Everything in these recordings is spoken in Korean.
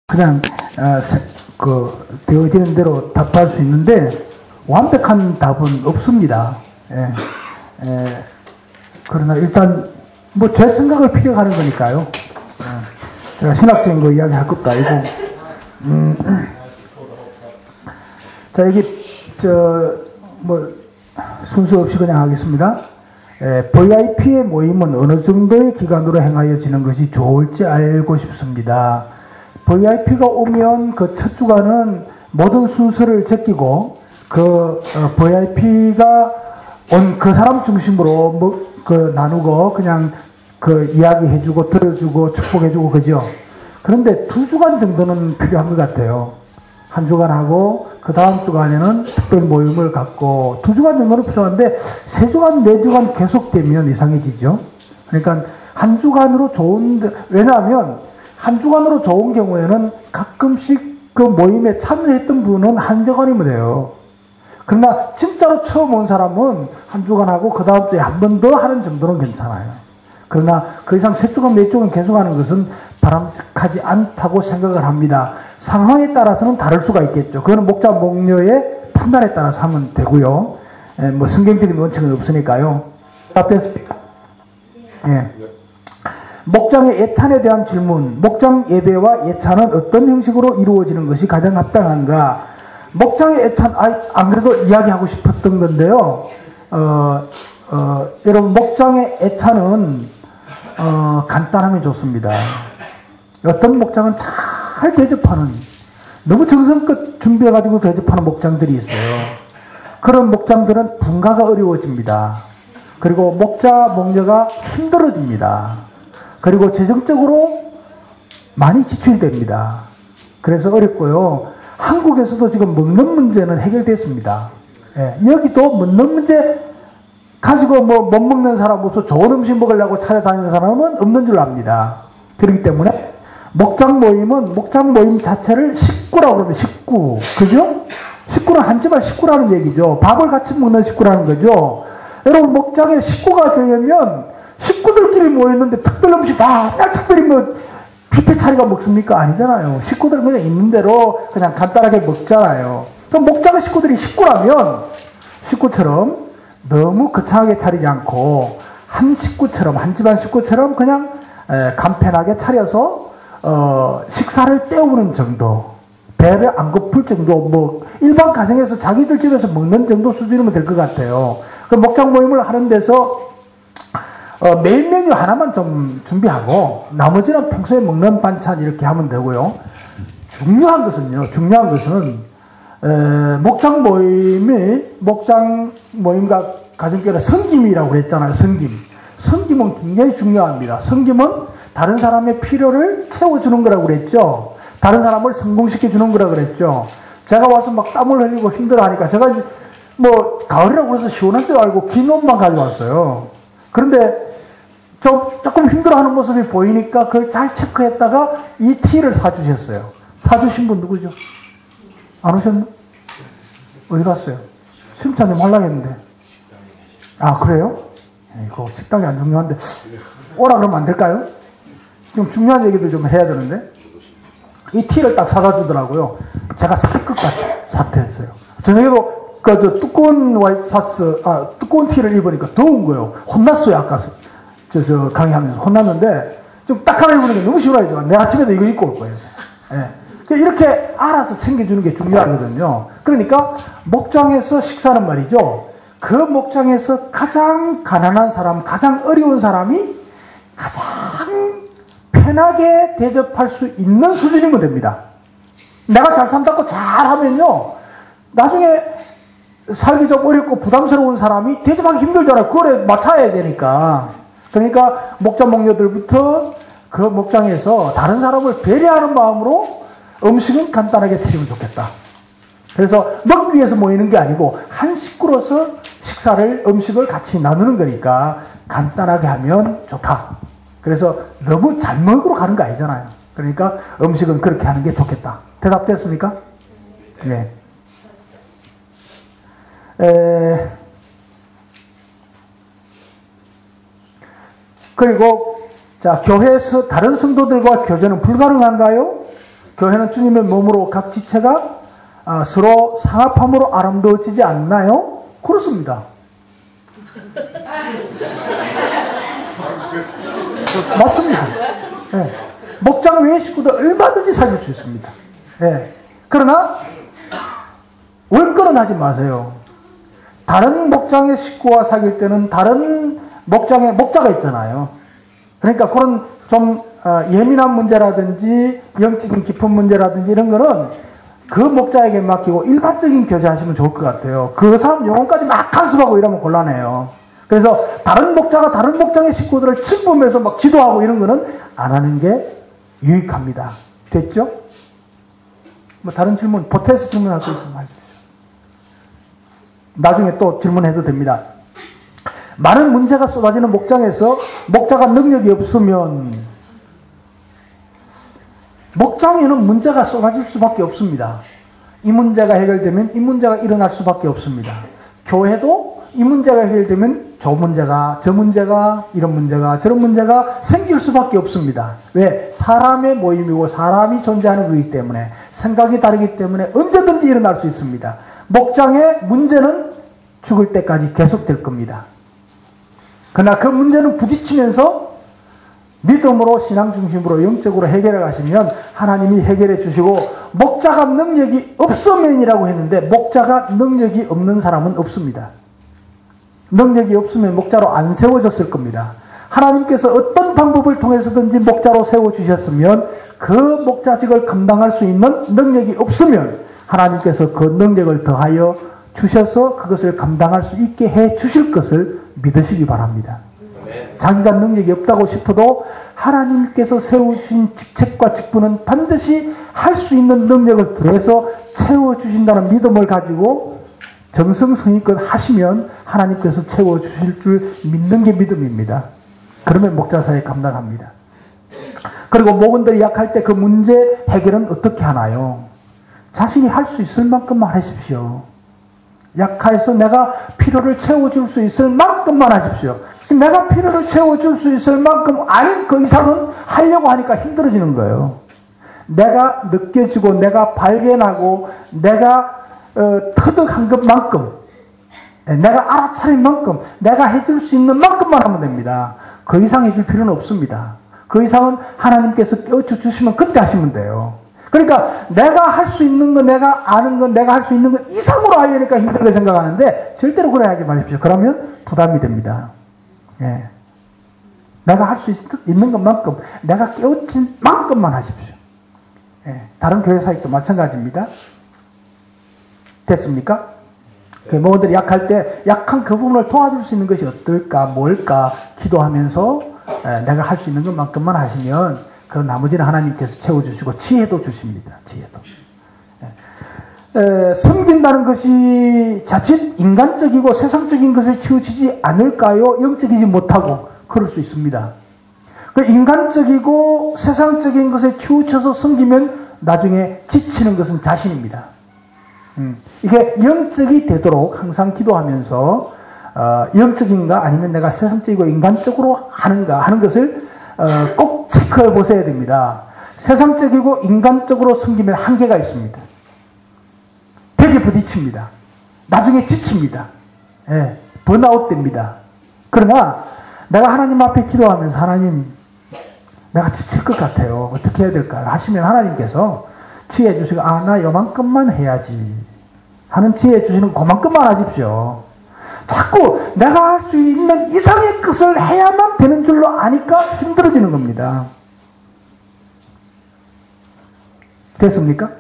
그냥 되어지는 대로 답할 수 있는데 완벽한 답은 없습니다. 그러나 일단 뭐 제 생각을 피력하는 거니까요. 제가 신학적인 거 이야기할 것도 아니고. 자, 여기 순서 없이 그냥 하겠습니다. VIP의 모임은 어느 정도의 기간으로 행하여지는 것이 좋을지 알고 싶습니다. VIP가 오면 그 첫 주간은 모든 순서를 제끼고 VIP가 온 그 사람 중심으로 나누고 그냥 이야기해주고 들어주고 축복해주고 그죠? 그런데 2주간 정도는 필요한 것 같아요. 한 주간 하고 그 다음 주간에는 특별 모임을 갖고 2주간 정도는 필요한데 3주간, 4주간 계속되면 이상해지죠. 그러니까 한 주간으로 왜냐하면 한 주간으로 좋은 경우에는 가끔씩 그 모임에 참여했던 분은 한 주간이면 돼요. 그러나 진짜로 처음 온 사람은 한 주간 하고 그 다음 주에 한 번 더 하는 정도는 괜찮아요. 그러나 그 이상 3주간, 4주간 계속하는 것은 바람직하지 않다고 생각을 합니다. 상황에 따라서는 다를 수가 있겠죠. 그거는 목자, 목녀의 판단에 따라서 하면 되고요. 성경적인 원칙은 없으니까요. 답됐습니까? 예. 목장의 예찬에 대한 질문. 목장 예배와 예찬은 어떤 형식으로 이루어지는 것이 가장 합당한가? 목장의 예찬, 안 그래도 이야기하고 싶었던 건데요. 여러분, 목장의 예찬은, 간단하면 좋습니다. 어떤 목장은 잘 대접하는, 너무 정성껏 준비해가지고 대접하는 목장들이 있어요. 그런 목장들은 분가가 어려워집니다. 그리고 목자, 목녀가 힘들어집니다. 그리고 재정적으로 많이 지출이 됩니다. 그래서 어렵고요. 한국에서도 지금 먹는 문제는 해결됐습니다. 예, 여기도 먹는 문제 가지고 못 먹는 사람 없어 좋은 음식 먹으려고 찾아다니는 사람은 없는 줄 압니다. 그렇기 때문에 목장 모임 자체를 식구라고 그러면 식구. 그죠? 식구는 한 집안 식구라는 얘기죠. 밥을 같이 먹는 식구라는 거죠. 여러분, 목장에 식구가 되려면 식구들끼리 모였는데 특별 음식 특별히 뷔페 차리가 먹습니까? 아니잖아요. 식구들은 그냥 있는 대로 그냥 간단하게 먹잖아요. 그럼 목장의 식구들이 식구라면 식구처럼 너무 거창하게 차리지 않고 한 집안 식구처럼 그냥 간편하게 차려서 식사를 때우는 정도, 배를 안 고플 정도, 일반 가정에서 자기들 집에서 먹는 정도 수준이면 될 것 같아요. 그 목장 모임을 하는 데서 메인 메뉴 하나만 좀 준비하고 나머지는 평소에 먹는 반찬 이렇게 하면 되고요. 중요한 것은 목장 모임과 가정교회 섬김이라고 그랬잖아요. 섬김은 굉장히 중요합니다. 섬김은 다른 사람의 필요를 채워주는 거라고 그랬죠. 다른 사람을 성공시켜주는 거라고 그랬죠. 제가 와서 막 땀을 흘리고 힘들어하니까 제가 가을이라고 해서 시원한 줄 알고 긴 옷만 가져왔어요. 그런데 조금 힘들어하는 모습이 보이니까 그걸 잘 체크했다가 이 티를 사주셨어요. 사주신 분 누구죠? 안 오셨나? 어디 갔어요? 심차님 하려고 했는데. 그래요? 이거 식당이 안 중요한데 오라 그러면 안 될까요? 좀 중요한 얘기들 좀 해야 되는데. 이 티를 딱 사다 주더라고요. 제가 살 것 같이 사퇴했어요. 저녁에도 두꺼운 두꺼운 티를 입으니까 더운 거예요. 혼났어요, 아까. 강의하면서 혼났는데, 좀 딱 하나 입는 게 너무 시원하죠. 내일 아침에도 이거 입고 올 거예요. 예. 이렇게 알아서 챙겨주는 게 중요하거든요. 그러니까, 목장에서 식사는 말이죠. 그 목장에서 가장 가난한 사람, 가장 어려운 사람이 가장 편하게 대접할 수 있는 수준이면 됩니다. 내가 잘 산다고 잘 하면요, 나중에 살기 좀 어렵고 부담스러운 사람이 대접하기 힘들잖아요. 그거에 맞춰야 되니까. 그러니까 목자 목녀들부터 그 목장에서 다른 사람을 배려하는 마음으로 음식은 간단하게 차리면 좋겠다. 그래서 먹기 위해서 모이는 게 아니고 한 식구로서 음식을 같이 나누는 거니까 간단하게 하면 좋다. 그래서 너무 잘 먹으러 가는 거 아니잖아요. 그러니까 음식은 그렇게 하는 게 좋겠다. 대답됐습니까? 네. 그리고 교회에서 다른 성도들과 교제는 불가능한가요? 교회는 주님의 몸으로 각 지체가 서로 상합함으로 아름다워지지 않나요? 그렇습니다. 맞습니다. 네. 목장 외의 식구도 얼마든지 사귈 수 있습니다. 네. 그러나 월권은 하지 마세요. 다른 목장의 식구와 사귈 때는 다른 목장에 목자가 있잖아요. 그러니까 그런 좀 예민한 문제라든지 영적인 깊은 문제라든지 이런 거는 그 목자에게 맡기고 일반적인 교제하시면 좋을 것 같아요. 그 사람 영혼까지 막 간섭하고 이러면 곤란해요. 그래서 다른 목자가 다른 목장의 식구들을 침범해서 막 지도하고 이런 거는 안 하는 게 유익합니다. 됐죠? 뭐 다른 질문, 보태서 질문할 거 있으면 해주세요. 나중에 또 질문해도 됩니다. 많은 문제가 쏟아지는 목장에서 목자가 능력이 없으면 목장에는 문제가 쏟아질 수밖에 없습니다. 이 문제가 해결되면 이 문제가 일어날 수밖에 없습니다. 교회도 이 문제가 해결되면 저 문제가 이런 문제가 저런 문제가 생길 수밖에 없습니다. 왜? 사람의 모임이고 사람이 존재하는 거기 때문에 생각이 다르기 때문에 언제든지 일어날 수 있습니다. 목장의 문제는 죽을 때까지 계속될 겁니다. 그러나 그 문제는 부딪히면서 믿음으로 신앙 중심으로 영적으로 해결해 가시면 하나님이 해결해 주시고 목자가 능력이 없으면이라고 했는데 목자가 능력이 없는 사람은 없습니다. 능력이 없으면 목자로 안 세워졌을 겁니다. 하나님께서 어떤 방법을 통해서든지 목자로 세워주셨으면 그 목자직을 감당할 수 있는 능력이 없으면 하나님께서 그 능력을 더하여 주셔서 그것을 감당할 수 있게 해 주실 것을 믿으시기 바랍니다. 자기가 능력이 없다고 싶어도 하나님께서 세우신 직책과 직분은 반드시 할 수 있는 능력을 더해서 채워주신다는 믿음을 가지고 정성성의껏 하시면 하나님께서 채워주실 줄 믿는 게 믿음입니다. 그러면 목자사에 감당합니다. 그리고 목원들이 약할 때 그 문제 해결은 어떻게 하나요? 자신이 할 수 있을 만큼만 하십시오. 약해서 내가 필요를 채워줄 수 있을 만큼만 하십시오. 내가 필요를 채워줄 수 있을 만큼 아닌 그 이상은 하려고 하니까 힘들어지는 거예요. 내가 느껴지고 내가 발견하고 내가 터득한 것만큼 내가 알아차린 만큼 내가 해줄 수 있는 만큼만 하면 됩니다. 그 이상 해줄 필요는 없습니다. 그 이상은 하나님께서 깨우쳐 주시면 그때 하시면 돼요. 그러니까 내가 할 수 있는 거, 내가 아는 거, 내가 할 수 있는 거 이상으로 하려니까 힘들게 생각하는데 절대로 그래 하지 마십시오. 그러면 부담이 됩니다. 예. 내가 할 수 있는 것만큼, 내가 깨우친 만큼만 하십시오. 예. 다른 교회 사역도 마찬가지입니다. 됐습니까? 모험들이 약할 때 약한 그 부분을 도와줄 수 있는 것이 어떨까, 뭘까 기도하면서 내가 할 수 있는 것만큼만 하시면 그 나머지는 하나님께서 채워주시고 지혜도 주십니다. 지혜도. 섬긴다는 것이 자칫 인간적이고 세상적인 것에 치우치지 않을까요? 영적이지 못하고 그럴 수 있습니다. 그 인간적이고 세상적인 것에 치우쳐서 섬기면 나중에 지치는 것은 자신입니다. 이게 영적이 되도록 항상 기도하면서 영적인가 아니면 내가 세상적이고 인간적으로 하는가 하는 것을 꼭 체크해 보셔야 됩니다. 세상적이고 인간적으로 섬기면 한계가 있습니다. 벽에 부딪힙니다. 나중에 지칩니다. 예, 번아웃 됩니다. 그러나 내가 하나님 앞에 기도하면서 하나님 내가 지칠 것 같아요. 어떻게 해야 될까요? 하시면 하나님께서 지혜 주시고 나 요만큼만 해야지 하는 지혜 주시는 그만큼만 하십시오. 자꾸 내가 할 수 있는 이상의 것을 해야만 되는 줄로 아니까 힘들어지는 겁니다. 됐습니까?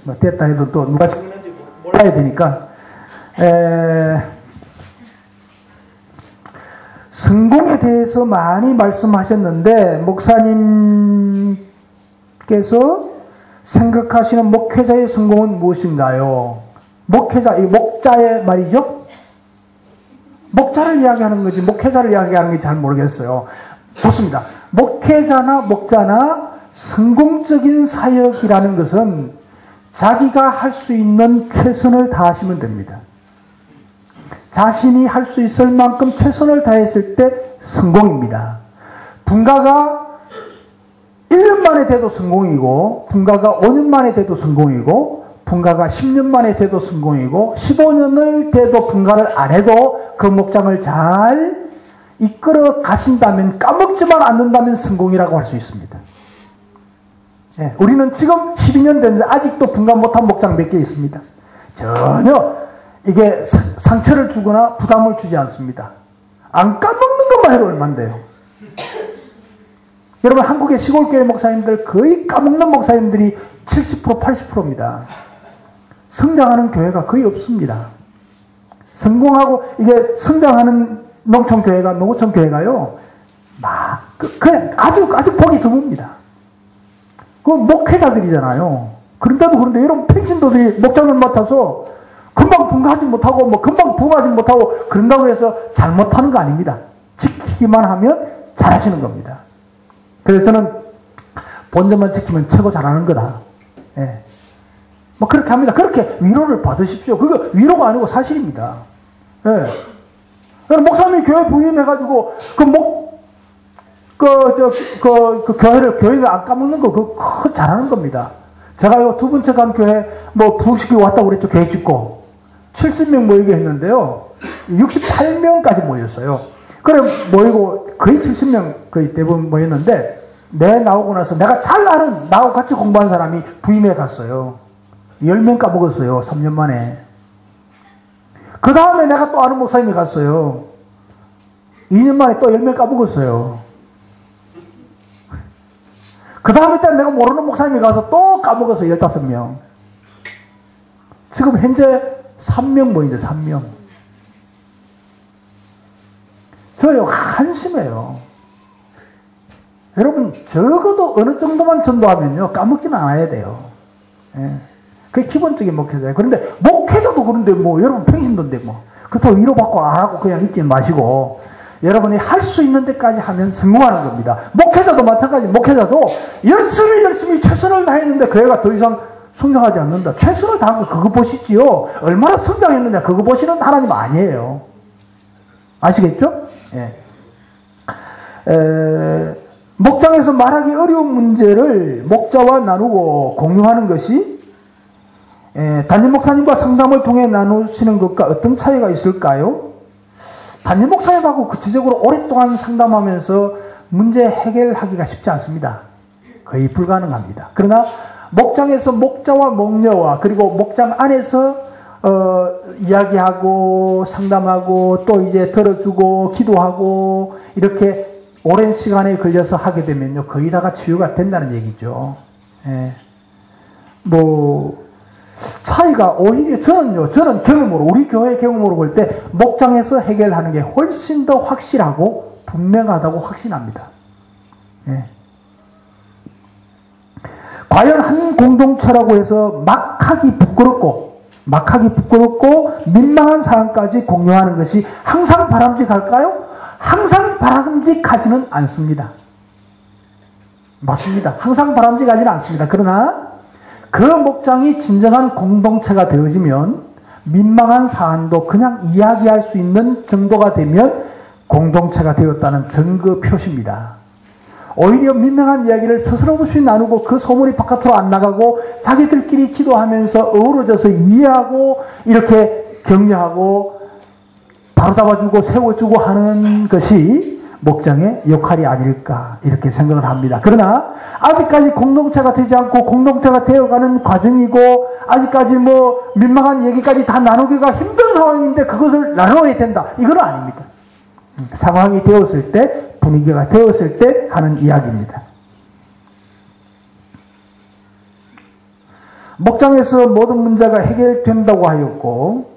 뭐 됐다 해도 또 누가 죽이는지 몰라야 되니까 성공에 대해서 많이 말씀하셨는데 목사님께서 생각하시는 목회자의 성공은 무엇인가요? 목회자, 이 목자의 말이죠? 목자를 이야기하는 거지 목회자를 이야기하는 게 잘 모르겠어요. 좋습니다. 목회자나 목자나 성공적인 사역이라는 것은 자기가 할 수 있는 최선을 다하시면 됩니다. 자신이 할 수 있을 만큼 최선을 다했을 때 성공입니다. 분가가 1 1년 만에 돼도 성공이고, 분가가 5년 만에 돼도 성공이고, 분가가 10년 만에 돼도 성공이고, 15년을 돼도 분가를 안 해도 그 목장을 잘 이끌어 가신다면, 까먹지만 않는다면 성공이라고 할 수 있습니다. 예, 우리는 지금 12년 됐는데 아직도 분가 못한 목장 몇 개 있습니다. 전혀 이게 상처를 주거나 부담을 주지 않습니다. 안 까먹는 것만 해도 얼만데요. 여러분, 한국의 시골교회 목사님들 거의 까먹는 목사님들이 70%, 80%입니다. 성장하는 교회가 거의 없습니다. 성공하고, 이게 성장하는 농촌교회가, 노구촌교회가요, 그냥 아주 보기 드뭅니다. 그 목회자들이잖아요. 그런데 여러분, 평신도들이 목장을 맡아서 금방 분가하지 못하고, 금방 부하지 못하고, 그런다고 해서 잘못하는 거 아닙니다. 지키기만 하면 잘하시는 겁니다. 그래서는 본전만 지키면 최고 잘하는 거다. 예. 그렇게 합니다. 그렇게 위로를 받으십시오. 그거 위로가 아니고 사실입니다. 예. 목사님이 교회 부임해가지고, 교회를 안 까먹는 거, 그거 잘하는 겁니다. 제가요, 두 번째 간 교회, 부흥시키고 왔다고 그랬죠. 교회 짓고. 70명 모이게 했는데요. 68명까지 모였어요. 그래, 모이고, 거의 70명, 거의 대부분 모였는데, 나오고 나서 내가 잘 아는, 나하고 같이 공부한 사람이 부임해 갔어요. 10명 까먹었어요. 3년 만에. 그 다음에 내가 또 아는 목사님이 갔어요. 2년 만에 또 10명 까먹었어요. 그 다음에 또 내가 모르는 목사님이 가서 또 까먹었어요. 15명. 지금 현재 3명 모이는데 3명. 저요, 한심해요. 여러분, 적어도 어느 정도만 전도하면요, 까먹지는 않아야 돼요. 예. 그게 기본적인 목회자예요. 그런데, 목회자도 그런데 여러분 평신도인데 그렇다고 위로받고 안 하고 그냥 있지 마시고, 여러분이 할 수 있는 데까지 하면 성공하는 겁니다. 목회자도 마찬가지. 목회자도 열심히 최선을 다했는데 그 애가 더 이상 성장하지 않는다. 최선을 다한 거 그거 보시지요. 얼마나 성장했느냐 그거 보시는 하나님 아니에요. 아시겠죠? 예. 목장에서 말하기 어려운 문제를 목자와 나누고 공유하는 것이 담임 목사님과 상담을 통해 나누시는 것과 어떤 차이가 있을까요? 담임 목사님하고 구체적으로 오랫동안 상담하면서 문제 해결하기가 쉽지 않습니다. 거의 불가능합니다. 그러나 목장에서 목자와 목녀와 그리고 목장 안에서 이야기하고 상담하고 또 이제 들어주고 기도하고 이렇게 오랜 시간에 걸려서 하게 되면요 거의 다가 치유가 된다는 얘기죠. 예. 차이가 오히려 저는 경험으로 우리 교회 경험으로 볼 때 목장에서 해결하는 게 훨씬 더 확실하고 분명하다고 확신합니다. 예. 과연 한 공동체라고 해서 막하기 부끄럽고 민망한 사항까지 공유하는 것이 항상 바람직할까요? 항상 바람직하지는 않습니다. 맞습니다. 항상 바람직하지는 않습니다. 그러나 그 목장이 진정한 공동체가 되어지면 민망한 사안도 그냥 이야기할 수 있는 정도가 되면 공동체가 되었다는 증거 표시입니다. 오히려 민망한 이야기를 서슴없이 나누고 그 소문이 바깥으로 안 나가고 자기들끼리 기도하면서 어우러져서 이해하고 이렇게 격려하고 바로잡아주고 세워주고 하는 것이 목장의 역할이 아닐까 이렇게 생각을 합니다. 그러나 아직까지 공동체가 되지 않고 공동체가 되어가는 과정이고 아직까지 민망한 얘기까지 다 나누기가 힘든 상황인데 그것을 나눠야 된다. 이건 아닙니다. 상황이 되었을 때 분위기가 되었을 때 하는 이야기입니다. 목장에서 모든 문제가 해결된다고 하였고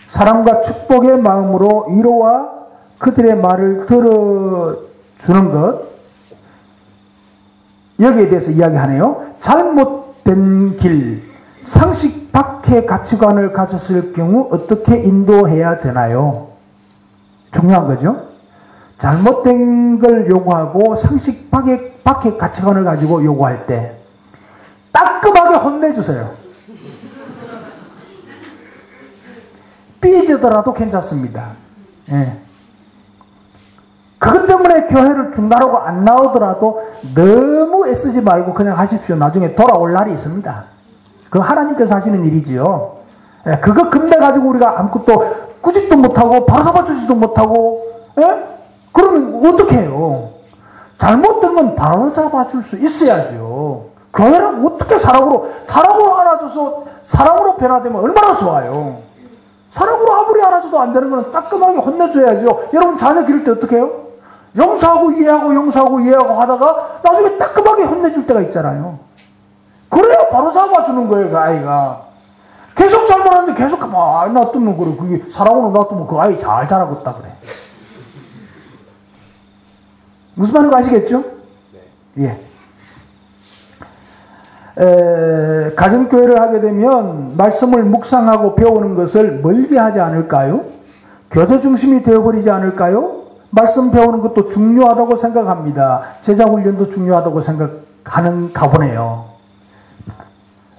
사랑과 축복의 마음으로 위로와 그들의 말을 들어주는 것 여기에 대해서 이야기하네요. 잘못된 길, 상식 밖의 가치관을 가졌을 경우 어떻게 인도해야 되나요? 중요한 거죠. 잘못된 걸 요구하고 상식 밖의 가치관을 가지고 요구할 때 따끔하게 혼내주세요. 삐지더라도 괜찮습니다. 예. 그것 때문에 교회를 중단하고 안 나오더라도 너무 애쓰지 말고 그냥 하십시오. 나중에 돌아올 날이 있습니다. 그거 하나님께서 하시는 일이지요. 예, 그거 금내가지고 우리가 아무것도 꾸짖도 못하고 바로 잡아주지도 못하고, 예? 그러면 어떻게 해요? 잘못된 건 바로 잡아줄 수 있어야죠. 교회를 어떻게 사랑으로 안아줘서 사랑으로 변화되면 얼마나 좋아요. 사랑으로 아무리 안아줘도 안 되는 거는 따끔하게 혼내줘야죠. 여러분 자녀 기를 때 어떻게 해요? 용서하고 이해하고 하다가 나중에 따끔하게 혼내줄 때가 있잖아요. 그래야 바로 잡아주는 거예요, 그 아이가. 계속 잘못하는데 계속 가만히 놔두면 그래. 그게 사랑으로 놔두면 그 아이 잘 자라고 있다 그래. 무슨 말인지 아시겠죠? 예. 가정교회를 하게 되면 말씀을 묵상하고 배우는 것을 멀게 하지 않을까요? 교제 중심이 되어버리지 않을까요? 말씀 배우는 것도 중요하다고 생각합니다. 제자훈련도 중요하다고 생각하는가 보네요.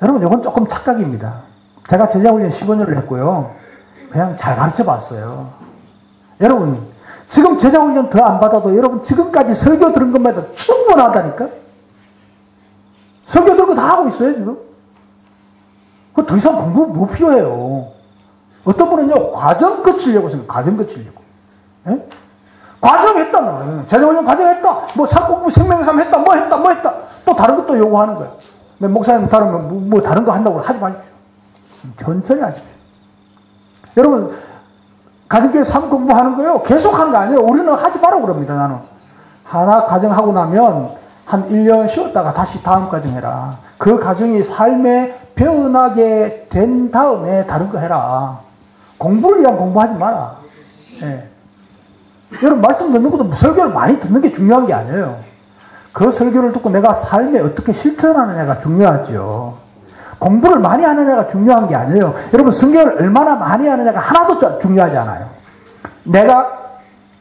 여러분, 이건 조금 착각입니다. 제가 제자훈련 15년을 했고요. 그냥 잘 가르쳐 봤어요. 여러분, 지금 제자훈련 더 안 받아도 여러분 지금까지 설교 들은 것만 해도 충분하다니까? 설교 들은 거 다 하고 있어요, 지금. 그 더 이상 공부 뭐 필요해요. 어떤 분은요, 과정 거치려고 생각해요. 과정 거치려고. 예? 과정 했다, 나는. 제자훈련 과정 했다. 뭐, 사공부 생명삼 했다. 뭐 했다. 또 다른 것도 요구하는 거예요. 근데 목사님 다른 뭐 다른 거 한다고 하지 마십시오. 천천히 하십시오. 여러분, 가정교회 삶 공부하는 거요. 계속 하는 거 아니에요. 우리는 하지 말라고 그럽니다, 나는. 하나 가정하고 나면 한 1년 쉬었다가 다시 다음 가정 해라. 그 가정이 삶에 변하게 된 다음에 다른 거 해라. 공부를 위한 공부하지 마라. 예. 여러분, 말씀 듣는 것도 설교를 많이 듣는 게 중요한 게 아니에요. 그 설교를 듣고 내가 삶에 어떻게 실천하느냐가 중요하죠. 공부를 많이 하느냐가 중요한 게 아니에요. 여러분, 성경을 얼마나 많이 하느냐가 하나도 중요하지 않아요. 내가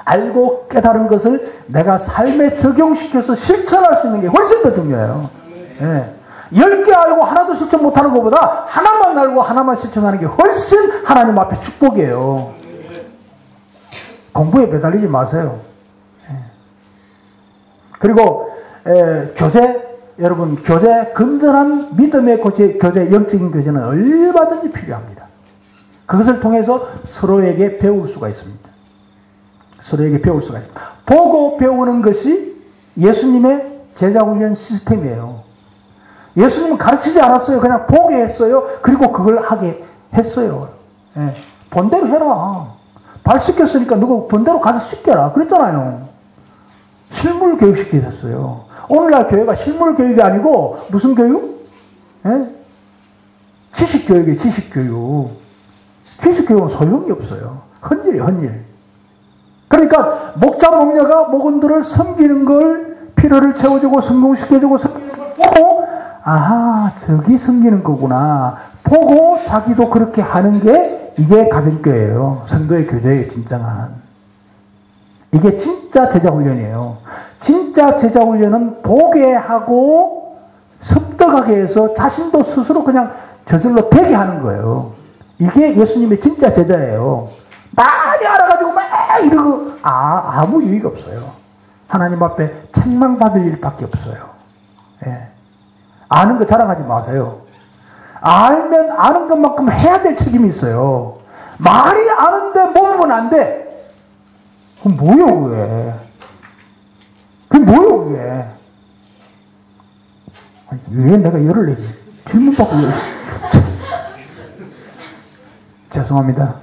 알고 깨달은 것을 내가 삶에 적용시켜서 실천할 수 있는 게 훨씬 더 중요해요. 예. 10개 알고 하나도 실천 못하는 것보다 하나만 알고 하나만 실천하는 게 훨씬 하나님 앞에 축복이에요. 공부에 매달리지 마세요. 예. 그리고 여러분, 건전한 믿음의 교제, 영적인 교제는 얼마든지 필요합니다. 그것을 통해서 서로에게 배울 수가 있습니다. 보고 배우는 것이 예수님의 제자훈련 시스템이에요. 예수님은 가르치지 않았어요. 그냥 보게 했어요. 그리고 그걸 하게 했어요. 예. 본대로 해라. 발 씻겼으니까 누가 본대로 가서 씻겨라. 그랬잖아요. 실물 교육 시키셨어요. 오늘날 교회가 실물 교육이 아니고 무슨 교육? 예? 지식 교육이에요. 지식 교육은 소용이 없어요. 헌일. 그러니까 목자 목녀가 목원들을 섬기는 걸, 필요를 채워주고 성공시켜주고 섬기는 걸 보고, 아하, 저기 섬기는 거구나 보고 자기도 그렇게 하는 게 이게 가정교회예요. 성도의 교제의 진정한. 이게 진짜 제자훈련이에요. 진짜 제자훈련은 보게 하고 습득하게 해서 자신도 스스로 그냥 저절로 되게 하는 거예요. 이게 예수님의 진짜 제자예요. 많이 알아가지고 막 이러고 아무 유익 없어요. 하나님 앞에 책망받을 일밖에 없어요. 예. 아는 거 자랑하지 마세요. 알면 아는 것만큼 해야 될 책임이 있어요. 말이 아는데 모르면 안 돼. 그럼 뭐요, 그게? 왜 내가 열을 내지? 질문 받고 열. 죄송합니다.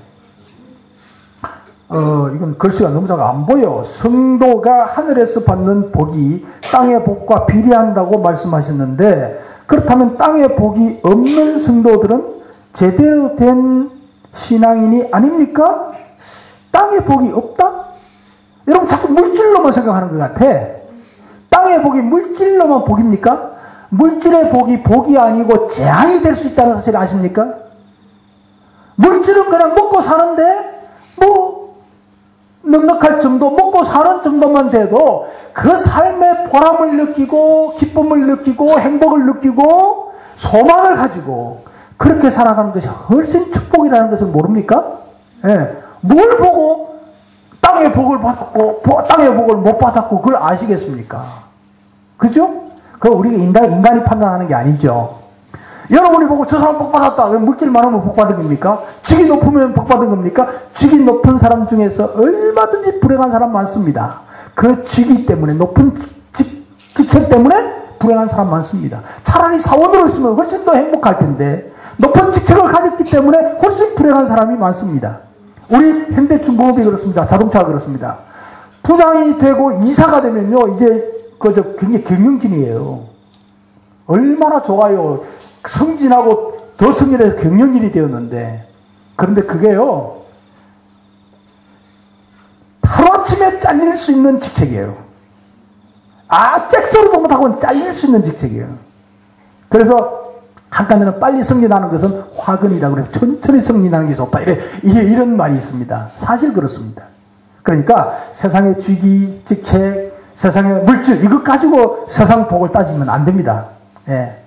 이건 글씨가 너무 작아 안 보여. 성도가 하늘에서 받는 복이 땅의 복과 비례한다고 말씀하셨는데, 그렇다면 땅의 복이 없는 성도들은 제대로 된 신앙인이 아닙니까? 땅의 복이 없다? 여러분 자꾸 물질로만 생각하는 것 같아. 땅의 복이 물질로만 복입니까? 물질의 복이 아니고 재앙이 될 수 있다는 사실 아십니까? 물질은 그냥 먹고 사는데 넉넉할 정도, 먹고 사는 정도만 돼도 그 삶의 보람을 느끼고 기쁨을 느끼고 행복을 느끼고 소망을 가지고 그렇게 살아가는 것이 훨씬 축복이라는 것을 모릅니까? 예. 뭘 보고 땅 땅의 복을 받았고 땅의 복을 못 받았고 그걸 아시겠습니까? 그죠? 그거 우리가 인간이 판단하는 게 아니죠. 여러분이 보고 저 사람 복 받았다. 물질이 많으면 복 받은 겁니까? 직이 높으면 복 받은 겁니까? 직이 높은 사람 중에서 얼마든지 불행한 사람 많습니다. 그 직위 때문에 높은 직책 때문에 불행한 사람 많습니다. 차라리 사원으로 있으면 훨씬 더 행복할 텐데 높은 직책을 가졌기 때문에 훨씬 불행한 사람이 많습니다. 우리 현대중공업이 그렇습니다. 자동차가 그렇습니다. 부장이 되고 이사가 되면요 이제 굉장히 경영진이에요. 얼마나 좋아요. 승진하고 더 승진해서 경영진이 되었는데 그런데 그게요 하루아침에 잘릴 수 있는 직책이에요. 잭소리도 못하고 잘릴 수 있는 직책이에요. 그래서 한간에는 빨리 승진하는 것은 화근이라고 그래서 천천히 승진하는 게 좋다. 이런 말이 있습니다. 사실 그렇습니다. 그러니까 세상의 직위, 직책, 세상의 물질 이것 가지고 세상 복을 따지면 안 됩니다. 예.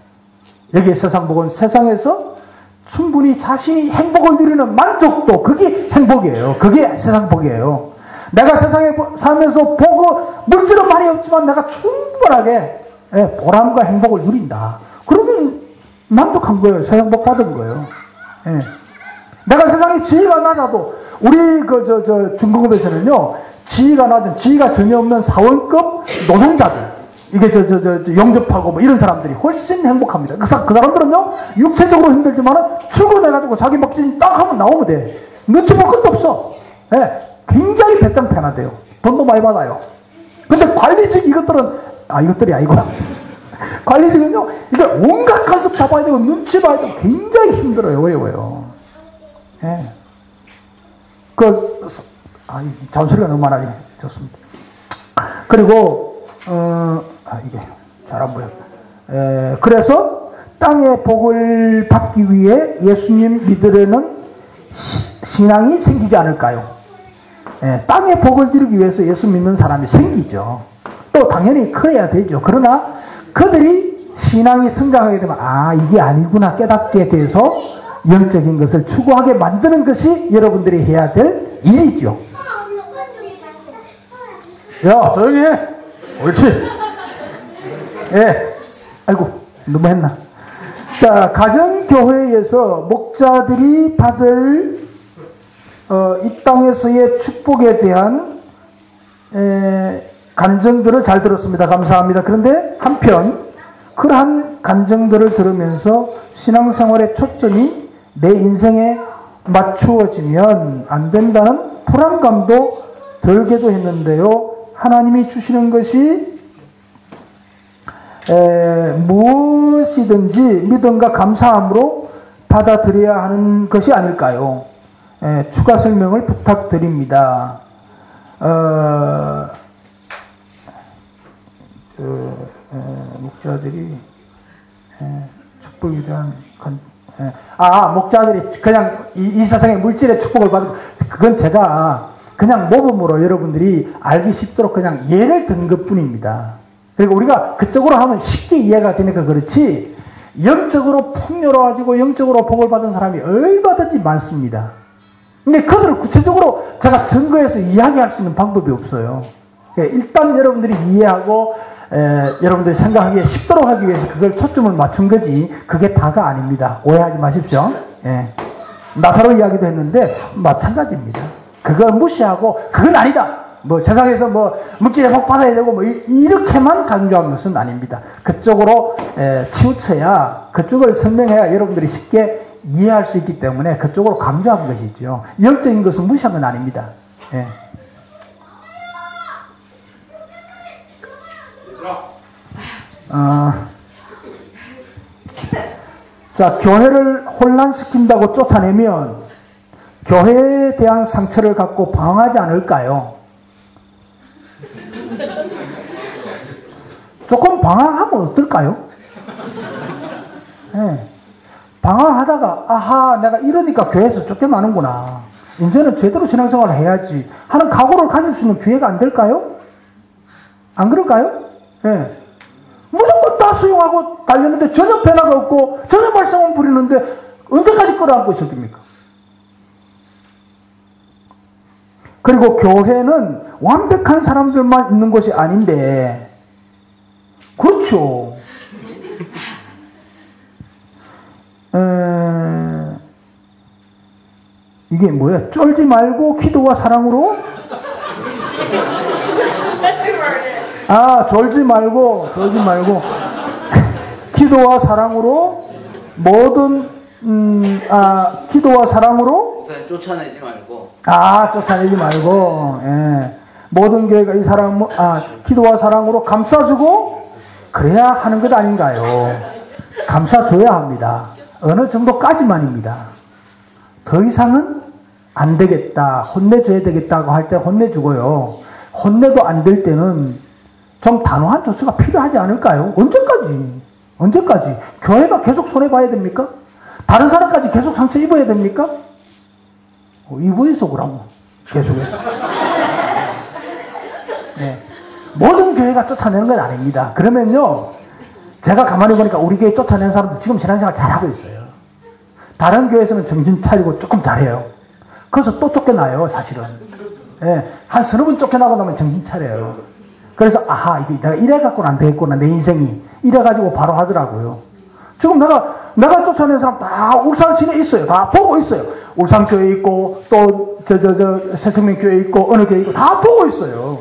여기에 세상 복은 세상에서 충분히 자신이 행복을 누리는 만족도 그게 행복이에요. 그게 세상 복이에요. 내가 세상에 살면서 물질은 많이 없지만 내가 충분하게 보람과 행복을 누린다. 그러면 만족한 거예요. 세상 복 받은 거예요. 예. 내가 세상에 지위가 낮아도 우리 중공업에서는요 지위가 낮은 지위가 전혀 없는 사원급 노동자들 이게 영접하고 뭐 이런 사람들이 훨씬 행복합니다. 그 사람들은요 육체적으로 힘들지만 출근해가지고 자기 먹지 딱 하면 나오면 돼. 눈치 볼 것도 없어. 예. 굉장히 배짱 편하대요. 돈도 많이 받아요. 근데 관리직 이것들이 아니고 관리직은요 이게 온갖 간섭 잡아야 되고 눈치 봐야 되고 굉장히 힘들어요. 어려워요. 예. 잔소리가 너무 많아요. 좋습니다. 그리고 이게 잘 안 보여. 그래서 땅의 복을 받기 위해 예수님 믿으려는 신앙이 생기지 않을까요? 땅의 복을 누리기 위해서 예수 믿는 사람이 생기죠. 또 당연히 커야 되죠. 그러나 그들이 신앙이 성장하게 되면 이게 아니구나 깨닫게 돼서 영적인 것을 추구하게 만드는 것이 여러분들이 해야 될 일이죠. 야, 조용히 해. 옳지. 예. 아이고, 너무 했나. 자, 가정교회에서 목자들이 받을 이 땅에서의 축복에 대한 간증들을 잘 들었습니다. 감사합니다. 그런데 한편 그러한 간증들을 들으면서 신앙생활의 초점이 내 인생에 맞추어지면 안 된다는 불안감도 들기도 했는데요. 하나님이 주시는 것이 무엇이든지 믿음과 감사함으로 받아들여야 하는 것이 아닐까요? 추가 설명을 부탁드립니다. 목자들이 축복에 대한 목자들이 그냥 이 세상의 물질의 축복을 받은 그건 제가 그냥 모범으로 여러분들이 알기 쉽도록 그냥 예를 든 것뿐입니다. 그리고 우리가 그쪽으로 하면 쉽게 이해가 되니까 그렇지 영적으로 풍요로워지고 영적으로 복을 받은 사람이 얼마든지 많습니다. 근데 그들을 구체적으로 제가 증거해서 이야기할 수 있는 방법이 없어요. 일단 여러분들이 이해하고 여러분들이 생각하기에 쉽도록 하기 위해서 그걸 초점을 맞춘 거지 그게 다가 아닙니다. 오해하지 마십시오. 나사로 이야기도 했는데 마찬가지입니다. 그걸 무시하고 그건 아니다. 세상에서 물질에 복 받아야 되고 이렇게만 강조한 것은 아닙니다. 그쪽으로 치우쳐야 그쪽을 설명해야 여러분들이 쉽게 이해할 수 있기 때문에 그쪽으로 강조한 것이죠. 영적인 것은 무시한 건 아닙니다. 자, 교회를 혼란시킨다고 쫓아내면 교회에 대한 상처를 갖고 방황하지 않을까요? 조금 방황하면 어떨까요? 방황하다가 내가 이러니까 교회에서 쫓겨나는구나. 이제는 제대로 신앙생활을 해야지 하는 각오를 가질 수 있는 기회가 안 될까요? 안 그럴까요? 무조건 다 수용하고 달렸는데 전혀 변화가 없고 전혀 말썽은 부리는데 언제까지 끌어안고 있을 겁니까? 그리고 교회는 완벽한 사람들만 있는 것이 아닌데, 그렇죠. 이게 뭐야? 쫄지 말고 기도와 사랑으로? 졸지 말고. 기도와 사랑으로 모든, 기도와 사랑으로? 쫓아내지 말고. 쫓아내지 말고. 예. 모든 교회가 이 사랑, 기도와 사랑으로 감싸주고, 그래야 하는 것 아닌가요? 감싸줘야 합니다. 어느 정도까지만입니다. 더 이상은 안 되겠다, 혼내줘야 되겠다고 할 때 혼내주고요. 혼내도 안 될 때는 좀 단호한 조치가 필요하지 않을까요? 언제까지? 교회가 계속 손해봐야 됩니까? 다른 사람까지 계속 상처 입어야 됩니까? 입어있어, 그럼. 계속해서. 네. 모든 교회가 쫓아내는 건 아닙니다. 그러면요, 제가 가만히 보니까 우리 교회 쫓아내는 사람들 지금 신앙생활 잘하고 있어요. 다른 교회에서는 정신 차리고 조금 잘해요. 그래서 또 쫓겨나요, 사실은. 예, 한 서너 번 쫓겨나고 나면 정신 차려요. 그래서, 이게 내가 이래갖고는 안 되겠구나, 내 인생이. 이래가지고 바로 하더라고요. 지금 내가 쫓아낸 사람 다 울산 시내에 있어요. 다 보고 있어요. 울산교회 있고, 또, 새생명교회 있고, 어느 교회 있고, 다 보고 있어요.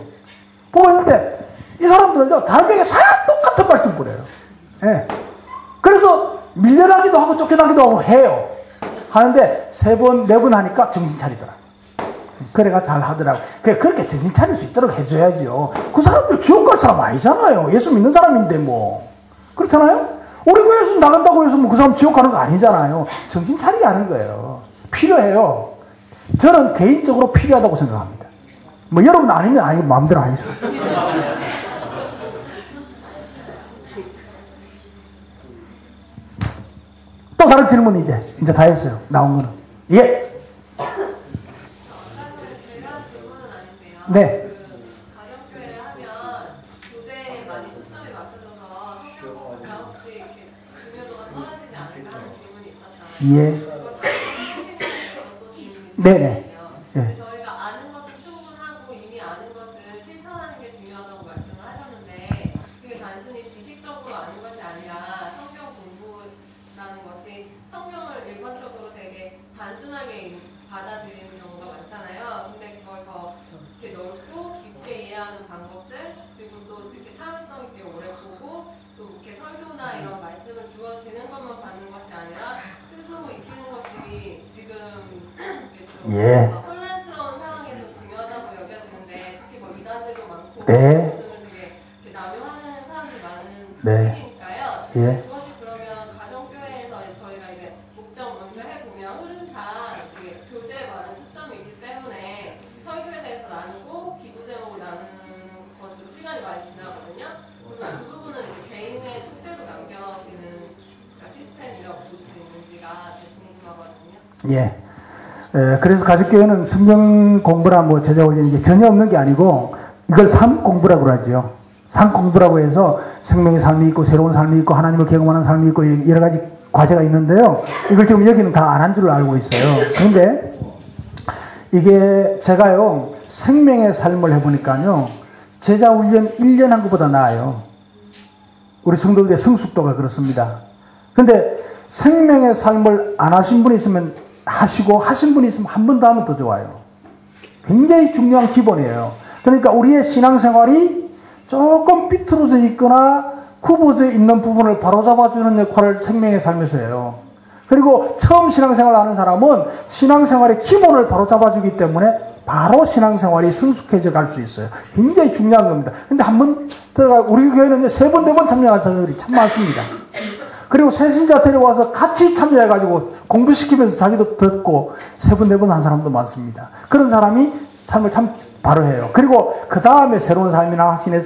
보고 있는데, 이 사람들은요, 다른 교회가 다 똑같은 말씀 뿌려요. 예. 그래서 밀려나기도 하고 쫓겨나기도 하고 해요. 하는데, 3번, 4번 하니까 정신 차리더라. 그래가 잘 하더라고. 그렇게 정신 차릴 수 있도록 해줘야지요. 그 사람들 지옥 갈 사람 아니잖아요. 예수 믿는 사람인데 뭐. 그렇잖아요? 우리 교회에서 나간다고 해서 뭐 그 사람 지옥 가는 거 아니잖아요. 정신 차리게 하는 거예요. 필요해요. 저는 개인적으로 필요하다고 생각합니다. 뭐 여러분 아니면 아니고 마음대로 하시죠. 또 다른 질문 이제 다 했어요. 나온 거는. 예. 네. 가정교회를 하면 교제에 많이 초점이 맞춰져서 성경 공부가 혹시 이렇게 중요도가 떨어지지 않을까 하는 질문이 있었잖아요. 예. 그거 다른 신앙에서 또 질문이 네네. 있거든요. 근데 저희가 아는 것은 충분하고 이미 아는 것을 실천하는 게 중요하다고 말씀을 하셨는데 그게 단순히 지식적으로 아는 것이 아니라 성경 공부라는 것이 성경을 일반적으로 되게 단순하게 받아들이는 경우가 많잖아요. 근데 그걸 더 이렇게 넓고 깊게 이해하는 방법들, 그리고 또 이렇게 참을성 있게 오래 보고 또 이렇게 설교나 이런 말씀을 주어지는 것만 받는 것이 아니라 스스로 익히는 것이 지금 좀 혼란스러운 상황에서 중요하다고 여겨지는데 특히 뭐 이단들도 많고 말씀을 되게 남용하는 사람들이 많은 시기니까요. 그것이 그러면 가정교회에서 저희가 이제 목적 먼저 해보면 흐름상 교제에 많은 초점이 있기 때문에 설교에 대해서 나누고 기도 제목을 나누는 것으로 시간이 많이 지나거든요. 그래서 그 부분은 이제 개인의 숙제도 남겨지는 시스템이라고 볼 수 있는지가 궁금하거든요. 예. 그래서 가족교회는 성경 공부나 뭐 제자 훈련이 이게 전혀 없는 게 아니고 이걸 삶 공부라고 그러죠. 삶 공부라고 해서 생명의 삶이 있고 새로운 삶이 있고 하나님을 경험하는 삶이 있고 여러 가지 과제가 있는데요. 이걸 지금 여기는 다 안 한 줄로 알고 있어요. 그런데 이게 제가요 생명의 삶을 해보니까요 제자 훈련 1년 한 것보다 나아요. 우리 성도들의 성숙도가 그렇습니다. 근데 생명의 삶을 안 하신 분이 있으면 하시고 하신 분이 있으면 한 번 더 하면 더 좋아요. 굉장히 중요한 기본이에요. 그러니까 우리의 신앙생활이 조금 삐뚤어져 있거나 굽어져 있는 부분을 바로잡아주는 역할을 생명의 삶에서 해요. 그리고 처음 신앙생활을 하는 사람은 신앙생활의 기본을 바로잡아주기 때문에 바로 신앙생활이 성숙해져 갈 수 있어요. 굉장히 중요한 겁니다. 근데 한 번 들어가, 우리 교회는 3번, 4번 참여한 사람들이 참 많습니다. 그리고 새신자 데려와서 같이 참여해가지고 공부시키면서 자기도 듣고 3번, 4번 한 사람도 많습니다. 그런 사람이 삶을 참 바로 해요. 그리고 그 다음에 새로운 삶이나 확신의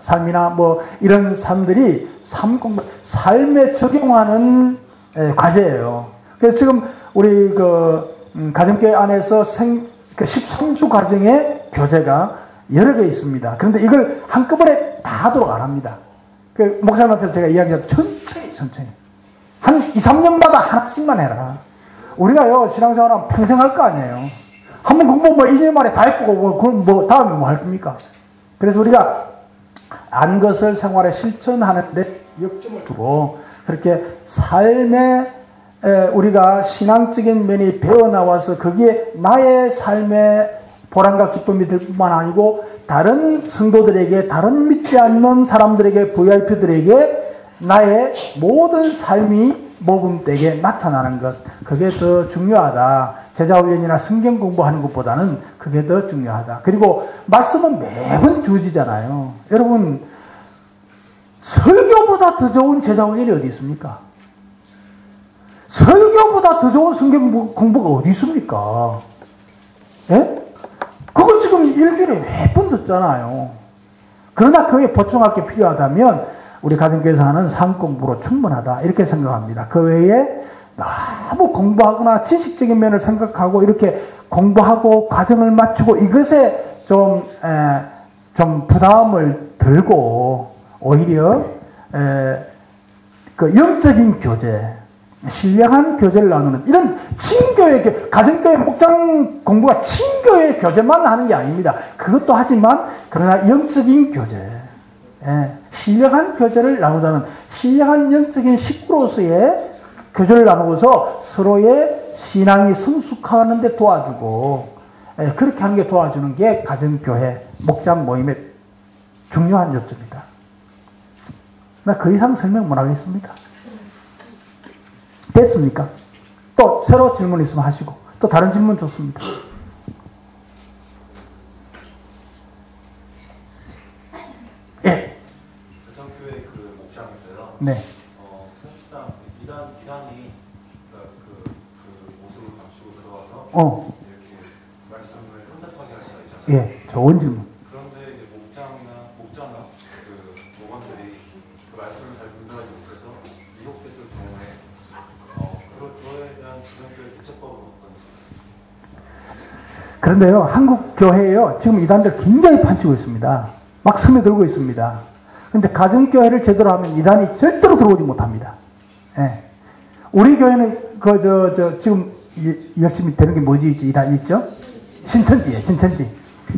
삶이나 뭐 이런 삶들이 삶에 적용하는 과제예요. 그래서 지금 우리 가정교회 안에서 13주 과정의 교재가 여러 개 있습니다. 그런데 이걸 한꺼번에 다 하도록 안 합니다. 목사님한테 제가 이야기하면 천천히. 한 2, 3년마다 하나씩만 해라. 우리가요, 신앙생활은 평생 할 거 아니에요. 한번 공부 뭐 2년 만에 다 했고, 그럼 뭐 다음에 뭐 할 겁니까? 그래서 우리가 안 것을 생활에 실천하는데 역점을 두고 그렇게 삶에 우리가 신앙적인 면이 배어나와서 거기에 나의 삶의 보람과 기쁨이 될 뿐만 아니고 다른 성도들에게, 다른 믿지 않는 사람들에게, VIP들에게 나의 모든 삶이 모범되게 나타나는 것, 그게 더 중요하다. 제자훈련이나 성경 공부하는 것보다는 그게 더 중요하다. 그리고 말씀은 매번 주어지잖아요. 여러분, 설교보다 더 좋은 제자훈련이 어디 있습니까? 설교보다 더 좋은 성경 공부가 어디 있습니까? 예? 그거 지금 일주일에 몇 번 듣잖아요. 그러나 그에 보충할 게 필요하다면 우리 가정교회에서 하는 삶 공부로 충분하다. 이렇게 생각합니다. 그 외에 너무 공부하거나 지식적인 면을 생각하고 이렇게 공부하고 과정을 맞추고 이것에 좀 부담을 들고 오히려 그 영적인 교제, 신령한 교제를 나누는 이런 친교의 가정교회 목장 공부가 친교의 교제만 하는 게 아닙니다. 그것도 하지만 그러나 영적인 교제, 신령한 교제를 나누자는 신령한 영적인 식구로서의 교제를 나누어서 서로의 신앙이 성숙하는 데 도와주고 그렇게 하는 게 도와주는 게 가정교회 목장 모임의 중요한 요점이다. 나 그 이상 설명 못 하겠습니다. 됐습니까? 또 새로 질문 있으면 하시고 또 다른 질문 좋습니다. 예. 가정교회 그 목장에서요. 네. 사실상 이단이 그 모습을 감추고 들어와서 이렇게 말씀을 혼잡하게 할 수가 있잖아요. 예, 좋은 질문. 그런데 이제 목자나 그 목원들이 그 말씀을 잘 분별하지 못해서 미혹됐을 경우에 그거에 대한 가정교회 대처법은 어떤지. 그런데요, 한국 교회에요, 지금 이단들 굉장히 판치고 있습니다. 막 스며들고 있습니다. 그런데 가정교회를 제대로 하면 이단이 절대로 들어오지 못합니다. 예. 우리 교회는 지금 열심히 되는 게 뭐지? 이단 있죠? 신천지예요, 신천지.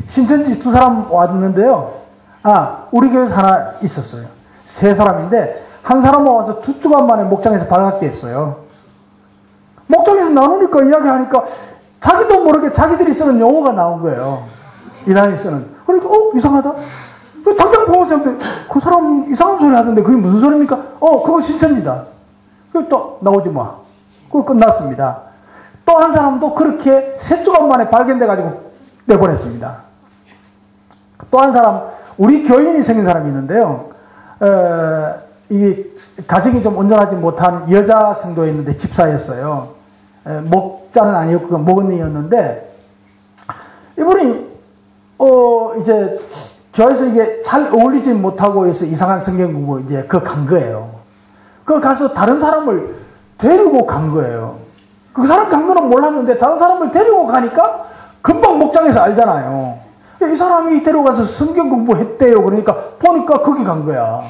신천지 두 사람 왔는데요. 우리 교회에서 하나 있었어요. 세 사람인데, 한 사람은 와서 두 주간 만에 목장에서 발각게 했어요. 목장에서 나누니까, 이야기하니까, 자기도 모르게 자기들이 쓰는 용어가 나온 거예요. 이단이 쓰는. 그러니까, 이상하다. 당장 보고서 그 사람 이상한 소리 하던데 그게 무슨 소리입니까? 그거 신천지다. 그리고 또 나오지 마. 그거 끝났습니다. 또 한 사람도 그렇게 세 주간 만에 발견돼가지고 내보냈습니다. 또 한 사람, 우리 교인이 생긴 사람이 있는데요. 이 가정이 좀 온전하지 못한 여자 성도였는데 집사였어요. 목자는 아니었고 목언니였는데 이분이 이제 교회에서 이게 잘 어울리지 못하고 해서 이상한 성경 공부 이제 간 거예요. 가서 다른 사람을 데리고 간 거예요. 그 사람 간 거는 몰랐는데 다른 사람을 데리고 가니까 금방 목장에서 알잖아요. 이 사람이 데려가서 성경 공부했대요. 그러니까 보니까 거기 간 거야.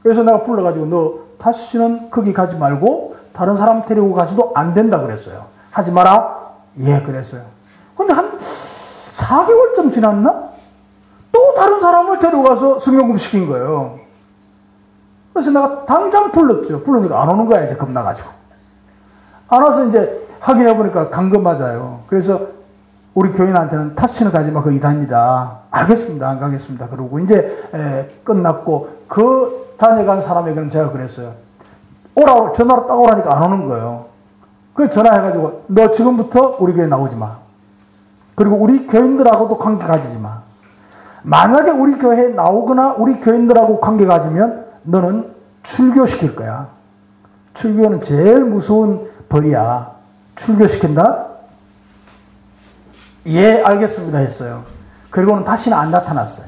그래서 내가 불러가지고 너 다시는 거기 가지 말고 다른 사람 데리고 가서도 안 된다 그랬어요. 하지 마라. 예, 그랬어요. 근데 한 4개월쯤 지났나? 또 다른 사람을 데려가서 성경 공부 시킨 거예요. 그래서 내가 당장 불렀죠. 부르니까 안 오는 거야, 이제 겁나가지고. 안 와서 이제 확인해보니까 간 거 맞아요. 그래서 우리 교인한테는 다시는 가지 마, 그 이단이다. 알겠습니다, 안 가겠습니다. 그러고 이제 끝났고 그 다녀간 사람에게는 제가 그랬어요. 전화로 딱 오라니까 안 오는 거예요. 그래서 전화해가지고 너 지금부터 우리 교회 나오지 마. 그리고 우리 교인들하고도 관계 가지지 마. 만약에 우리 교회에 나오거나 우리 교인들하고 관계 가지면 너는 출교시킬 거야. 출교는 제일 무서운 벌이야. 출교시킨다? 예, 알겠습니다 했어요. 그리고는 다시는 안 나타났어요.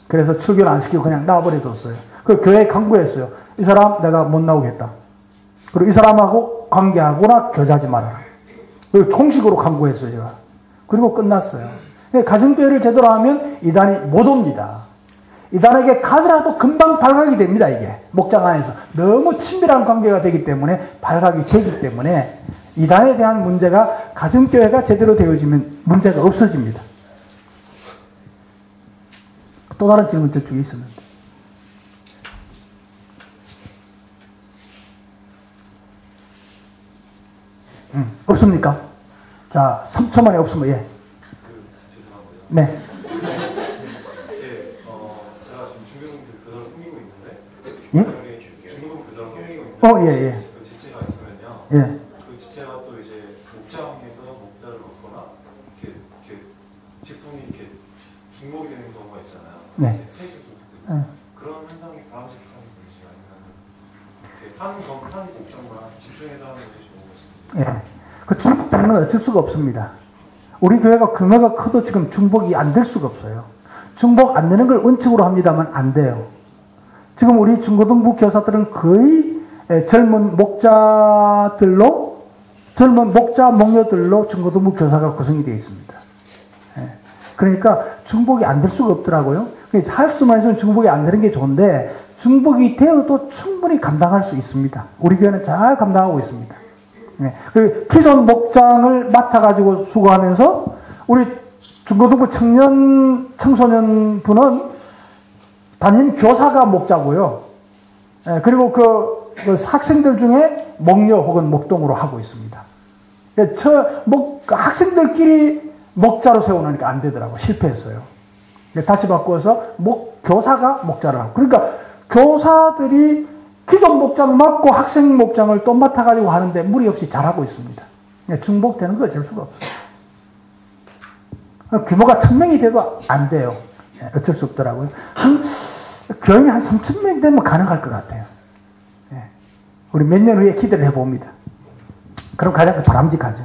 그래서 출교는 안 시키고 그냥 놔버려뒀어요. 그 교회에 강구했어요. 이 사람 내가 못 나오겠다. 그리고 이 사람하고 관계하거나 교제하지 말아라. 그리고 총식으로 강구했어요, 제가. 그리고 끝났어요. 가정교회를 제대로 하면 이단이 못 옵니다. 이단에게 가더라도 금방 발각이 됩니다, 이게. 목장 안에서. 너무 친밀한 관계가 되기 때문에 발각이 되기 때문에 이단에 대한 문제가 가정교회가 제대로 되어지면 문제가 없어집니다. 또 다른 질문 저쪽에 있었는데. 없습니까? 자, 3초 만에 없으면, 예. 죄송한데요. 네. 이게 제가 지금 중고등부 교사를 섬기고 있는데 예? 중고등부 교사를 섬기고 있는데 예, 예. 그 지체가 있으면요. 예. 그 지체가 또 이제 목장에서 목자를 얻거나 이렇게 직분이 이렇게 중복이 되는 경우가 있잖아요. 네. 세주 네. 그런 현상이 바람직한 것인지 아니면 이렇게 한 목장만 집중해서 하는 것이 좋은 것인지. 예. 그 중복되는 건 어쩔 수가 없습니다. 우리 교회가 규모가 커도 지금 중복이 안 될 수가 없어요. 중복 안 되는 걸 원칙으로 합니다만 안 돼요. 지금 우리 중고등부 교사들은 거의 젊은 목자 목녀들로 중고등부 교사가 구성이 되어 있습니다. 예. 그러니까 중복이 안 될 수가 없더라고요. 할 수만 있으면 중복이 안 되는 게 좋은데 중복이 되어도 충분히 감당할 수 있습니다. 우리 교회는 잘 감당하고 있습니다. 네. 기존 목장을 맡아가지고 수고하면서 우리 중고등부 청소년 분은 담임 교사가 목자고요. 네. 그리고 그 학생들 중에 목녀 혹은 목동으로 하고 있습니다. 학생들끼리 목자로 세워놓으니까 안 되더라고요. 실패했어요. 다시 바꾸어서 교사가 목자를 하고. 그러니까 교사들이 기존 목장 맡고 학생 목장을 또 맡아가지고 하는데 무리 없이 잘하고 있습니다. 중복되는 거 어쩔 수가 없어요. 규모가 1000명이 돼도 안 돼요. 어쩔 수 없더라고요. 교인이 한 3000명 되면 가능할 것 같아요. 우리 몇 년 후에 기대를 해봅니다. 그럼 가장 바람직하죠.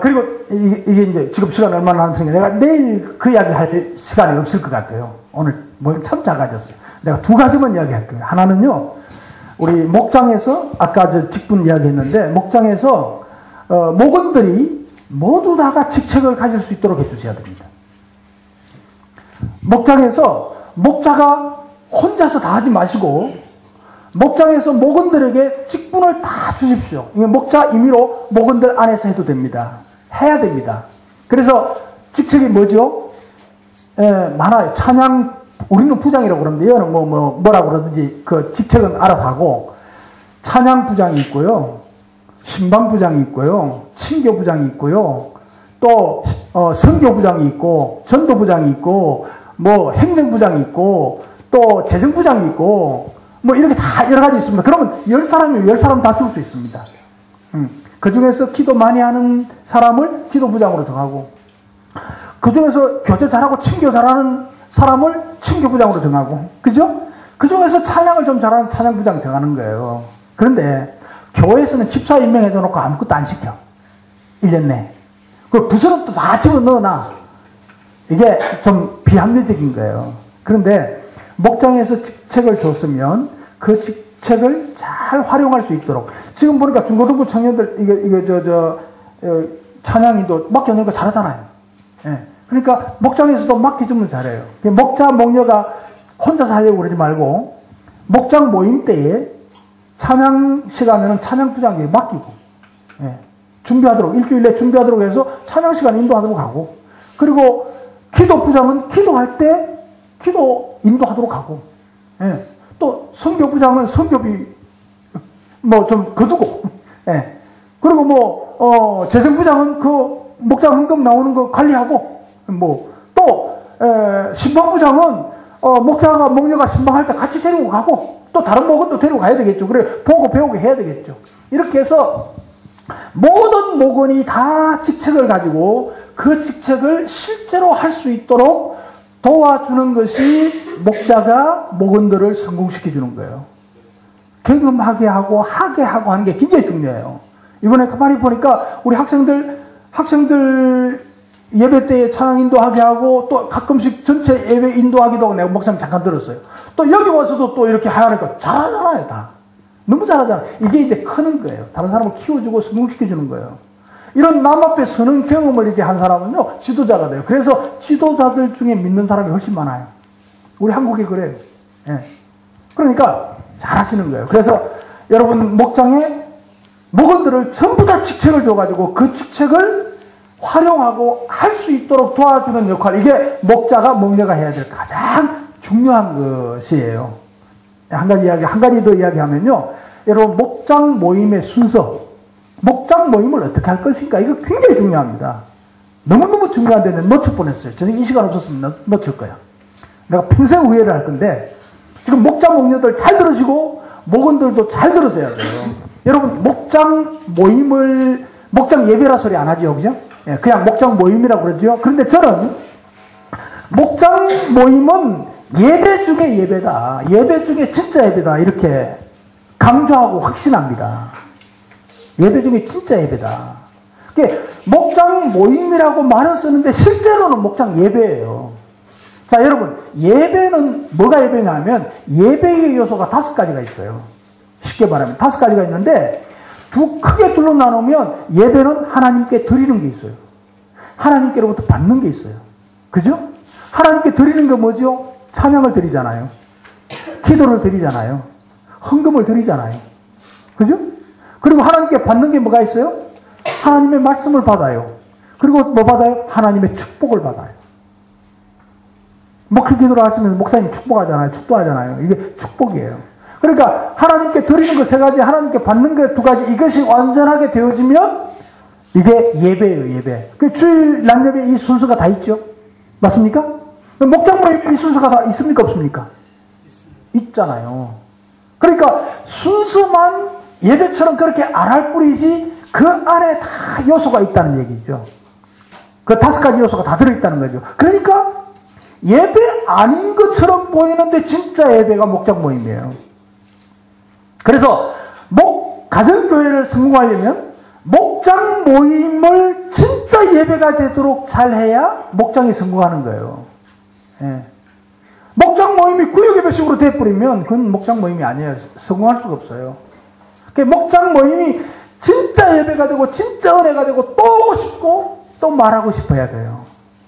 그리고 이게 이제 지금 시간 얼마나 남았으니까 내가 내일 그 이야기 할 시간이 없을 것 같아요. 오늘 뭐 참 작아졌어요. 내가 두 가지만 이야기할게요. 하나는요, 우리 목장에서, 아까 저 직분 이야기했는데, 목장에서, 목원들이 모두 다가 직책을 가질 수 있도록 해주셔야 됩니다. 목장에서 목자가 혼자서 다 하지 마시고, 목장에서 목원들에게 직분을 다 주십시오. 이게 목자 임의로 목원들 안에서 해도 됩니다. 해야 됩니다. 그래서 직책이 뭐죠? 많아요. 찬양, 우리는 부장이라고 그러는데, 얘는 뭐라고 그러든지 그 직책은 알아서 하고, 찬양부장이 있고요, 신방부장이 있고요, 친교부장이 있고요, 또, 선교부장이 있고, 전도부장이 있고, 행정부장이 있고, 또 재정부장이 있고, 이렇게 다 여러 가지 있습니다. 그러면 10사람이면 10사람 다 채울 수 있습니다. 그 중에서 기도 많이 하는 사람을 기도부장으로 정하고, 그 중에서 교제 잘하고 친교 잘하는 사람을 친교부장으로 정하고, 그죠? 그 중에서 찬양을 좀 잘하는 찬양부장 정하는 거예요. 그런데 교회에서는 집사 임명해 놓고 아무것도 안 시켜. 1년 내에. 그 부서는 또 다 집어넣어놔. 이게 좀 비합리적인 거예요. 그런데 목장에서 직책을 줬으면 그 직책을 잘 활용할 수 있도록. 지금 보니까 중고등부 청년들, 찬양인도 맡겨놓으니까 잘하잖아요. 예. 그러니까 목장에서도 맡겨주면 잘해요. 목자, 목녀가 혼자서 하려고 그러지 말고 목장 모임 때에 찬양 시간에는 찬양부장에게 맡기고, 예. 준비하도록, 일주일에 준비하도록 해서 찬양 시간 인도하도록 하고, 그리고 기도부장은 기도할 때 기도 인도하도록 하고, 예. 또 선교부장은 선교비 좀 거두고, 예. 그리고 재정부장은 그 목장 헌금 나오는 거 관리하고, 또 신방부장은 목자가 목녀가 신방할 때 같이 데리고 가고, 또 다른 목원도 데리고 가야 되겠죠. 그래 보고 배우고 해야 되겠죠. 이렇게 해서 모든 목원이 다 직책을 가지고 그 직책을 실제로 할 수 있도록 도와주는 것이 목자가 목원들을 성공시켜 주는 거예요. 경험하게 하고 하게 하고 하는 게 굉장히 중요해요. 이번에 가만히 보니까 우리 학생들 예배 때에 찬양 인도하게 하고, 또 가끔씩 전체 예배 인도하기도 하고, 내가 목사님 잠깐 들었어요. 또 여기 와서도 또 이렇게 하니까 잘하잖아요, 다. 너무 잘하잖아요. 이게 이제 크는 거예요. 다른 사람을 키워주고 성공시켜주는 거예요. 이런 남 앞에 서는 경험을 이렇게 한 사람은요, 지도자가 돼요. 그래서 지도자들 중에 믿는 사람이 훨씬 많아요. 우리 한국이 그래요. 예. 그러니까 잘하시는 거예요. 그래서 여러분 목장에 목원들을 전부 다 직책을 줘가지고 그 직책을 활용하고 할 수 있도록 도와주는 역할, 이게 목자가 목녀가 해야 될 가장 중요한 것이에요. 한 가지 더 이야기하면요. 여러분, 목장 모임의 순서, 목장 모임을 어떻게 할 것인가, 이거 굉장히 중요합니다. 너무너무 중요한데 놓칠 뻔했어요. 저는 이 시간 없었으면 놓칠 거야. 내가 평생 후회를 할 건데, 지금 목자 목녀들 잘 들으시고 목원들도 잘 들으셔야 돼요. 여러분, 목장 모임을, 목장 예배라 소리 안 하죠, 그죠? 예, 그냥 목장 모임이라고 그러죠. 그런데 저는 목장 모임은 예배 중에 예배다, 예배 중에 진짜 예배다, 이렇게 강조하고 확신합니다. 예배 중에 진짜 예배다. 목장 모임이라고 말은 쓰는데 실제로는 목장 예배예요. 자, 여러분, 예배는 뭐가 예배냐면 예배의 요소가 5가지가 있어요. 쉽게 말하면 5가지가 있는데 크게 둘로 나누면 예배는 하나님께 드리는 게 있어요. 하나님께로부터 받는 게 있어요. 그죠? 하나님께 드리는 게 뭐죠? 찬양을 드리잖아요. 기도를 드리잖아요. 헌금을 드리잖아요. 그죠? 그리고 하나님께 받는 게 뭐가 있어요? 하나님의 말씀을 받아요. 그리고 뭐 받아요? 하나님의 축복을 받아요. 목회 기도를 하시면서 목사님 축복하잖아요. 축도하잖아요. 이게 축복이에요. 그러니까 하나님께 드리는 거 3가지, 하나님께 받는 거 2가지, 이것이 완전하게 되어지면 이게 예배예요, 예배. 그 주일 낮예배 이 순서가 다 있죠? 맞습니까? 목장 모임 이 순서가 다 있습니까, 없습니까? 있잖아요. 그러니까 순서만 예배처럼 그렇게 안 할 뿐이지 그 안에 다 요소가 있다는 얘기죠. 그 5가지 요소가 다 들어있다는 거죠. 그러니까 예배 아닌 것처럼 보이는데 진짜 예배가 목장 모임이에요. 그래서 가정교회를 성공하려면 목장 모임을 진짜 예배가 되도록 잘해야 목장이 성공하는 거예요. 예. 목장 모임이 구역예배식으로 돼버리면 그건 목장 모임이 아니에요. 성공할 수가 없어요. 목장 모임이 진짜 예배가 되고 진짜 은혜가 되고 또 오고 싶고 또 말하고 싶어야 돼요.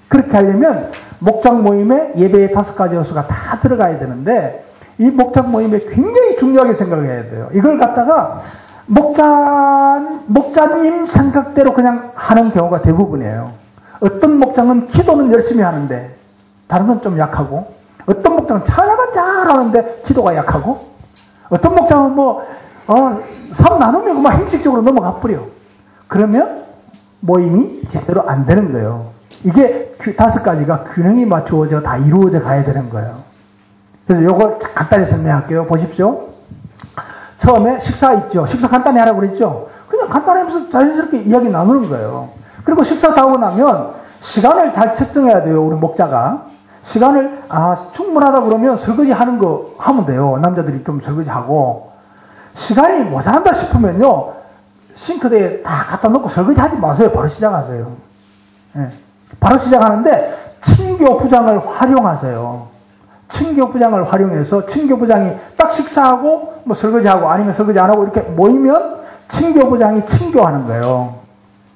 그렇게 하려면 목장 모임에 예배의 5가지 요소가 다 들어가야 되는데 이 목장 모임에 굉장히 중요하게 생각해야 돼요. 이걸 갖다가 목자님 생각대로 그냥 하는 경우가 대부분이에요. 어떤 목장은 기도는 열심히 하는데 다른 건 좀 약하고, 어떤 목장은 찬양은 잘하는데 기도가 약하고, 어떤 목장은 삶 나누면 그만 형식적으로 넘어가 버려. 그러면 모임이 제대로 안 되는 거예요. 이게 5가지가 균형이 맞추어져 다 이루어져 가야 되는 거예요. 그래서 요걸 간단히 설명할게요. 보십시오. 처음에 식사 있죠. 식사 간단히 하라고 그랬죠. 그냥 간단히 하면서 자연스럽게 이야기 나누는 거예요. 그리고 식사 다 하고 나면 시간을 잘 측정해야 돼요. 우리 목자가. 시간을 충분하다 그러면 설거지 하는 거 하면 돼요. 남자들이 좀 설거지 하고. 시간이 모자란다 싶으면요, 싱크대에 다 갖다 놓고 설거지 하지 마세요. 바로 시작하세요. 예. 바로 시작하는데 친교부장을 활용하세요. 친교부장을 활용해서 친교부장이 딱 식사하고 설거지하고 아니면 설거지 안 하고 이렇게 모이면 친교부장이 친교하는 거예요.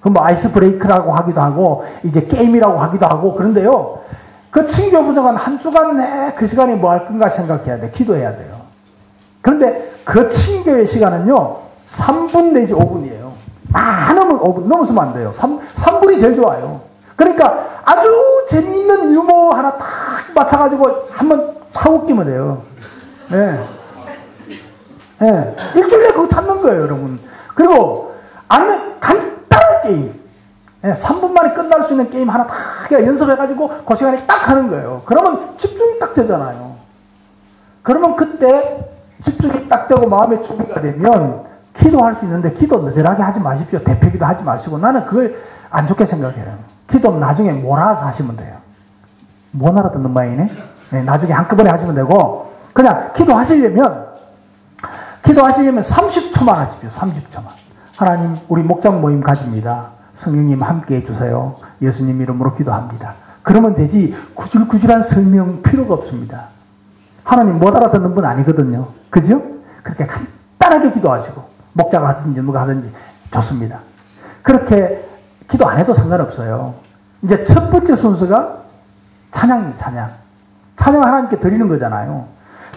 그 아이스 브레이크라고 하기도 하고 이제 게임이라고 하기도 하고. 그런데요, 그 친교부장은 한 주간 내 그 시간에 뭐 할 건가 생각해야 돼. 기도해야 돼요. 그런데 그 친교의 시간은요 3분 내지 5분이에요. 많으면 5분, 넘어서면 안 돼요. 3분이 제일 좋아요. 그러니까 아주 재미있는 유머 하나 딱 맞춰가지고 한번 탁 웃기면 돼요. 예. 예. 일주일에 그거 찾는 거예요, 여러분. 그리고 아니면 간단한 게임. 예. 3분 만에 끝날 수 있는 게임 하나 딱 연습해가지고 그 시간에 딱 하는 거예요. 그러면 집중이 딱 되잖아요. 그러면 그때 집중이 딱 되고 마음의 준비가 되면 기도할 수 있는데 기도 느슨하게 하지 마십시오. 대표기도 하지 마시고. 나는 그걸 안 좋게 생각해요. 기도는 나중에 몰아서 하시면 돼요. 못 알아듣는 모양이네. 네, 나중에 한꺼번에 하시면 되고, 그냥 기도하시려면 30초만 하십시오. 30초만. 하나님, 우리 목장 모임 가집니다. 성령님 함께 해주세요. 예수님 이름으로 기도합니다. 그러면 되지, 구질구질한 설명 필요가 없습니다. 하나님 못 알아듣는 분 아니거든요. 그죠? 그렇게 간단하게 기도하시고, 목자가 하든지 누가 하든지 좋습니다. 그렇게 기도 안 해도 상관없어요. 이제 첫 번째 순서가 찬양입니다. 찬양 하나님께 드리는 거잖아요.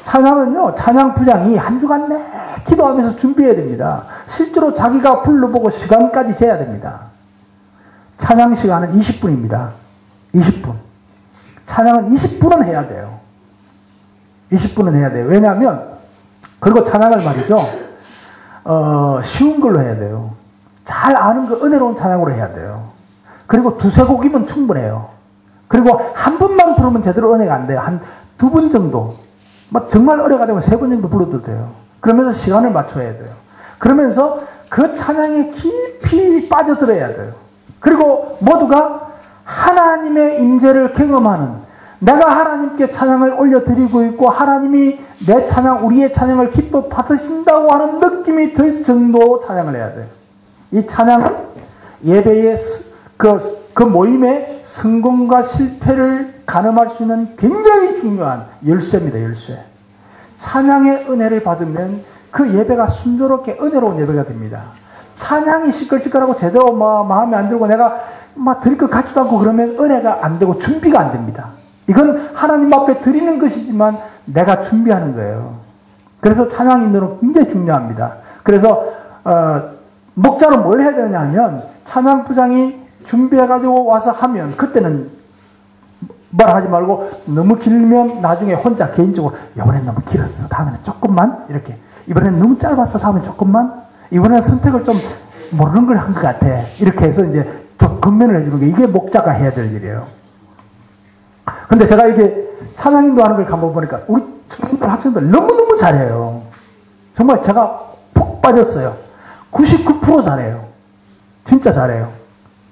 찬양은요, 찬양 부장이 한 주간 내 기도하면서 준비해야 됩니다. 실제로 자기가 불러보고 시간까지 재야 됩니다. 찬양 시간은 20분입니다. 20분. 찬양은 20분은 해야 돼요. 20분은 해야 돼요. 왜냐하면, 그리고 찬양을 말이죠, 쉬운 걸로 해야 돼요. 잘 아는 거 은혜로운 찬양으로 해야 돼요. 그리고 두세 곡이면 충분해요. 그리고 한 번만 부르면 제대로 은혜가 안 돼요. 한 두 번 정도. 정말 은혜가 되면 세 번 정도 불러도 돼요. 그러면서 시간을 맞춰야 돼요. 그러면서 그 찬양에 깊이 빠져들어야 돼요. 그리고 모두가 하나님의 임재를 경험하는, 내가 하나님께 찬양을 올려드리고 있고 하나님이 내 찬양, 우리의 찬양을 기뻐 받으신다고 하는 느낌이 들 정도로 찬양을 해야 돼요. 이 찬양은 예배의 그 모임의 성공과 실패를 가늠할 수 있는 굉장히 중요한 열쇠입니다. 열쇠. 찬양의 은혜를 받으면 그 예배가 순조롭게 은혜로운 예배가 됩니다. 찬양이 시끌시끌하고 제대로 마음에 안 들고 내가 드릴 것 같지도 않고 그러면 은혜가 안 되고 준비가 안 됩니다. 이건 하나님 앞에 드리는 것이지만 내가 준비하는 거예요. 그래서 찬양 인도는 굉장히 중요합니다. 그래서 목자는 뭘 해야 되느냐 하면 찬양부장이 준비해가지고 와서 하면 그때는 뭐라 하지 말고 너무 길면 나중에 혼자 개인적으로 이번엔 너무 길었어. 다음에는 조금만 이렇게. 이번엔 너무 짧았어. 다음에 조금만. 이번엔 선택을 좀 모르는 걸 한 것 같아. 이렇게 해서 이제 좀 건면을 해주는 게 이게 목자가 해야 될 일이에요. 근데 제가 이게 찬양 인도하는 걸 가만 보니까 우리 청년들 학생들 너무너무 잘해요. 정말 제가 푹 빠졌어요. 99% 잘해요. 진짜 잘해요.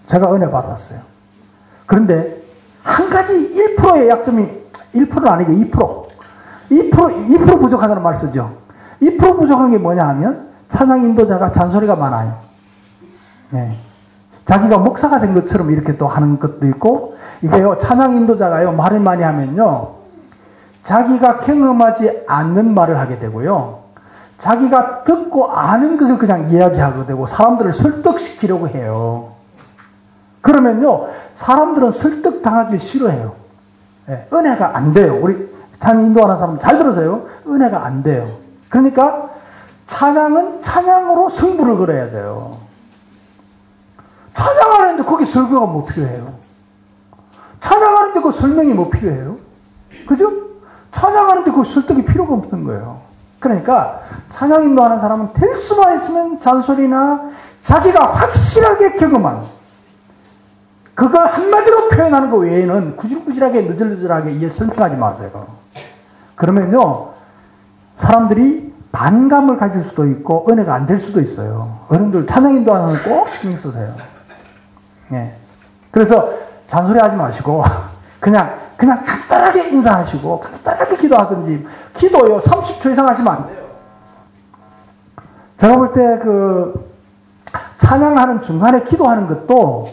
제가 은혜 받았어요. 그런데 한 가지 1%의 약점이 1%는 아니고 2% 부족하다는 말 쓰죠. 2% 부족한 게 뭐냐 하면 찬양 인도자가 잔소리가 많아요. 네. 자기가 목사가 된 것처럼 이렇게 또 하는 것도 있고, 이게요, 찬양 인도자가요, 말을 많이 하면요, 자기가 경험하지 않는 말을 하게 되고요, 자기가 듣고 아는 것을 그냥 이야기하게 되고, 사람들을 설득시키려고 해요. 그러면요, 사람들은 설득당하기 싫어해요. 네, 은혜가 안 돼요. 우리 찬양 인도하는 사람 잘 들으세요. 은혜가 안 돼요. 그러니까 찬양은 찬양으로 승부를 걸어야 돼요. 찬양하는데 거기 설교가 뭐 필요해요? 찬양하는데 그 설명이 뭐 필요해요? 그죠? 찬양하는데 그 설득이 필요가 없는 거예요. 그러니까 찬양 인도하는 사람은 될 수만 있으면 잔소리나 자기가 확실하게 경험한 그걸 한마디로 표현하는 것 외에는 구질구질하게 느질느질하게 설명하지 마세요. 그러면요, 사람들이 반감을 가질 수도 있고 은혜가 안 될 수도 있어요. 어른들 찬양 인도하는 걸 꼭 신경 쓰세요. 예. 그래서 잔소리하지 마시고 그냥 간단하게 인사하시고 간단하게 기도하든지, 기도요 30초 이상 하시면 안 돼요. 제가 볼 때 찬양하는 중간에 기도하는 것도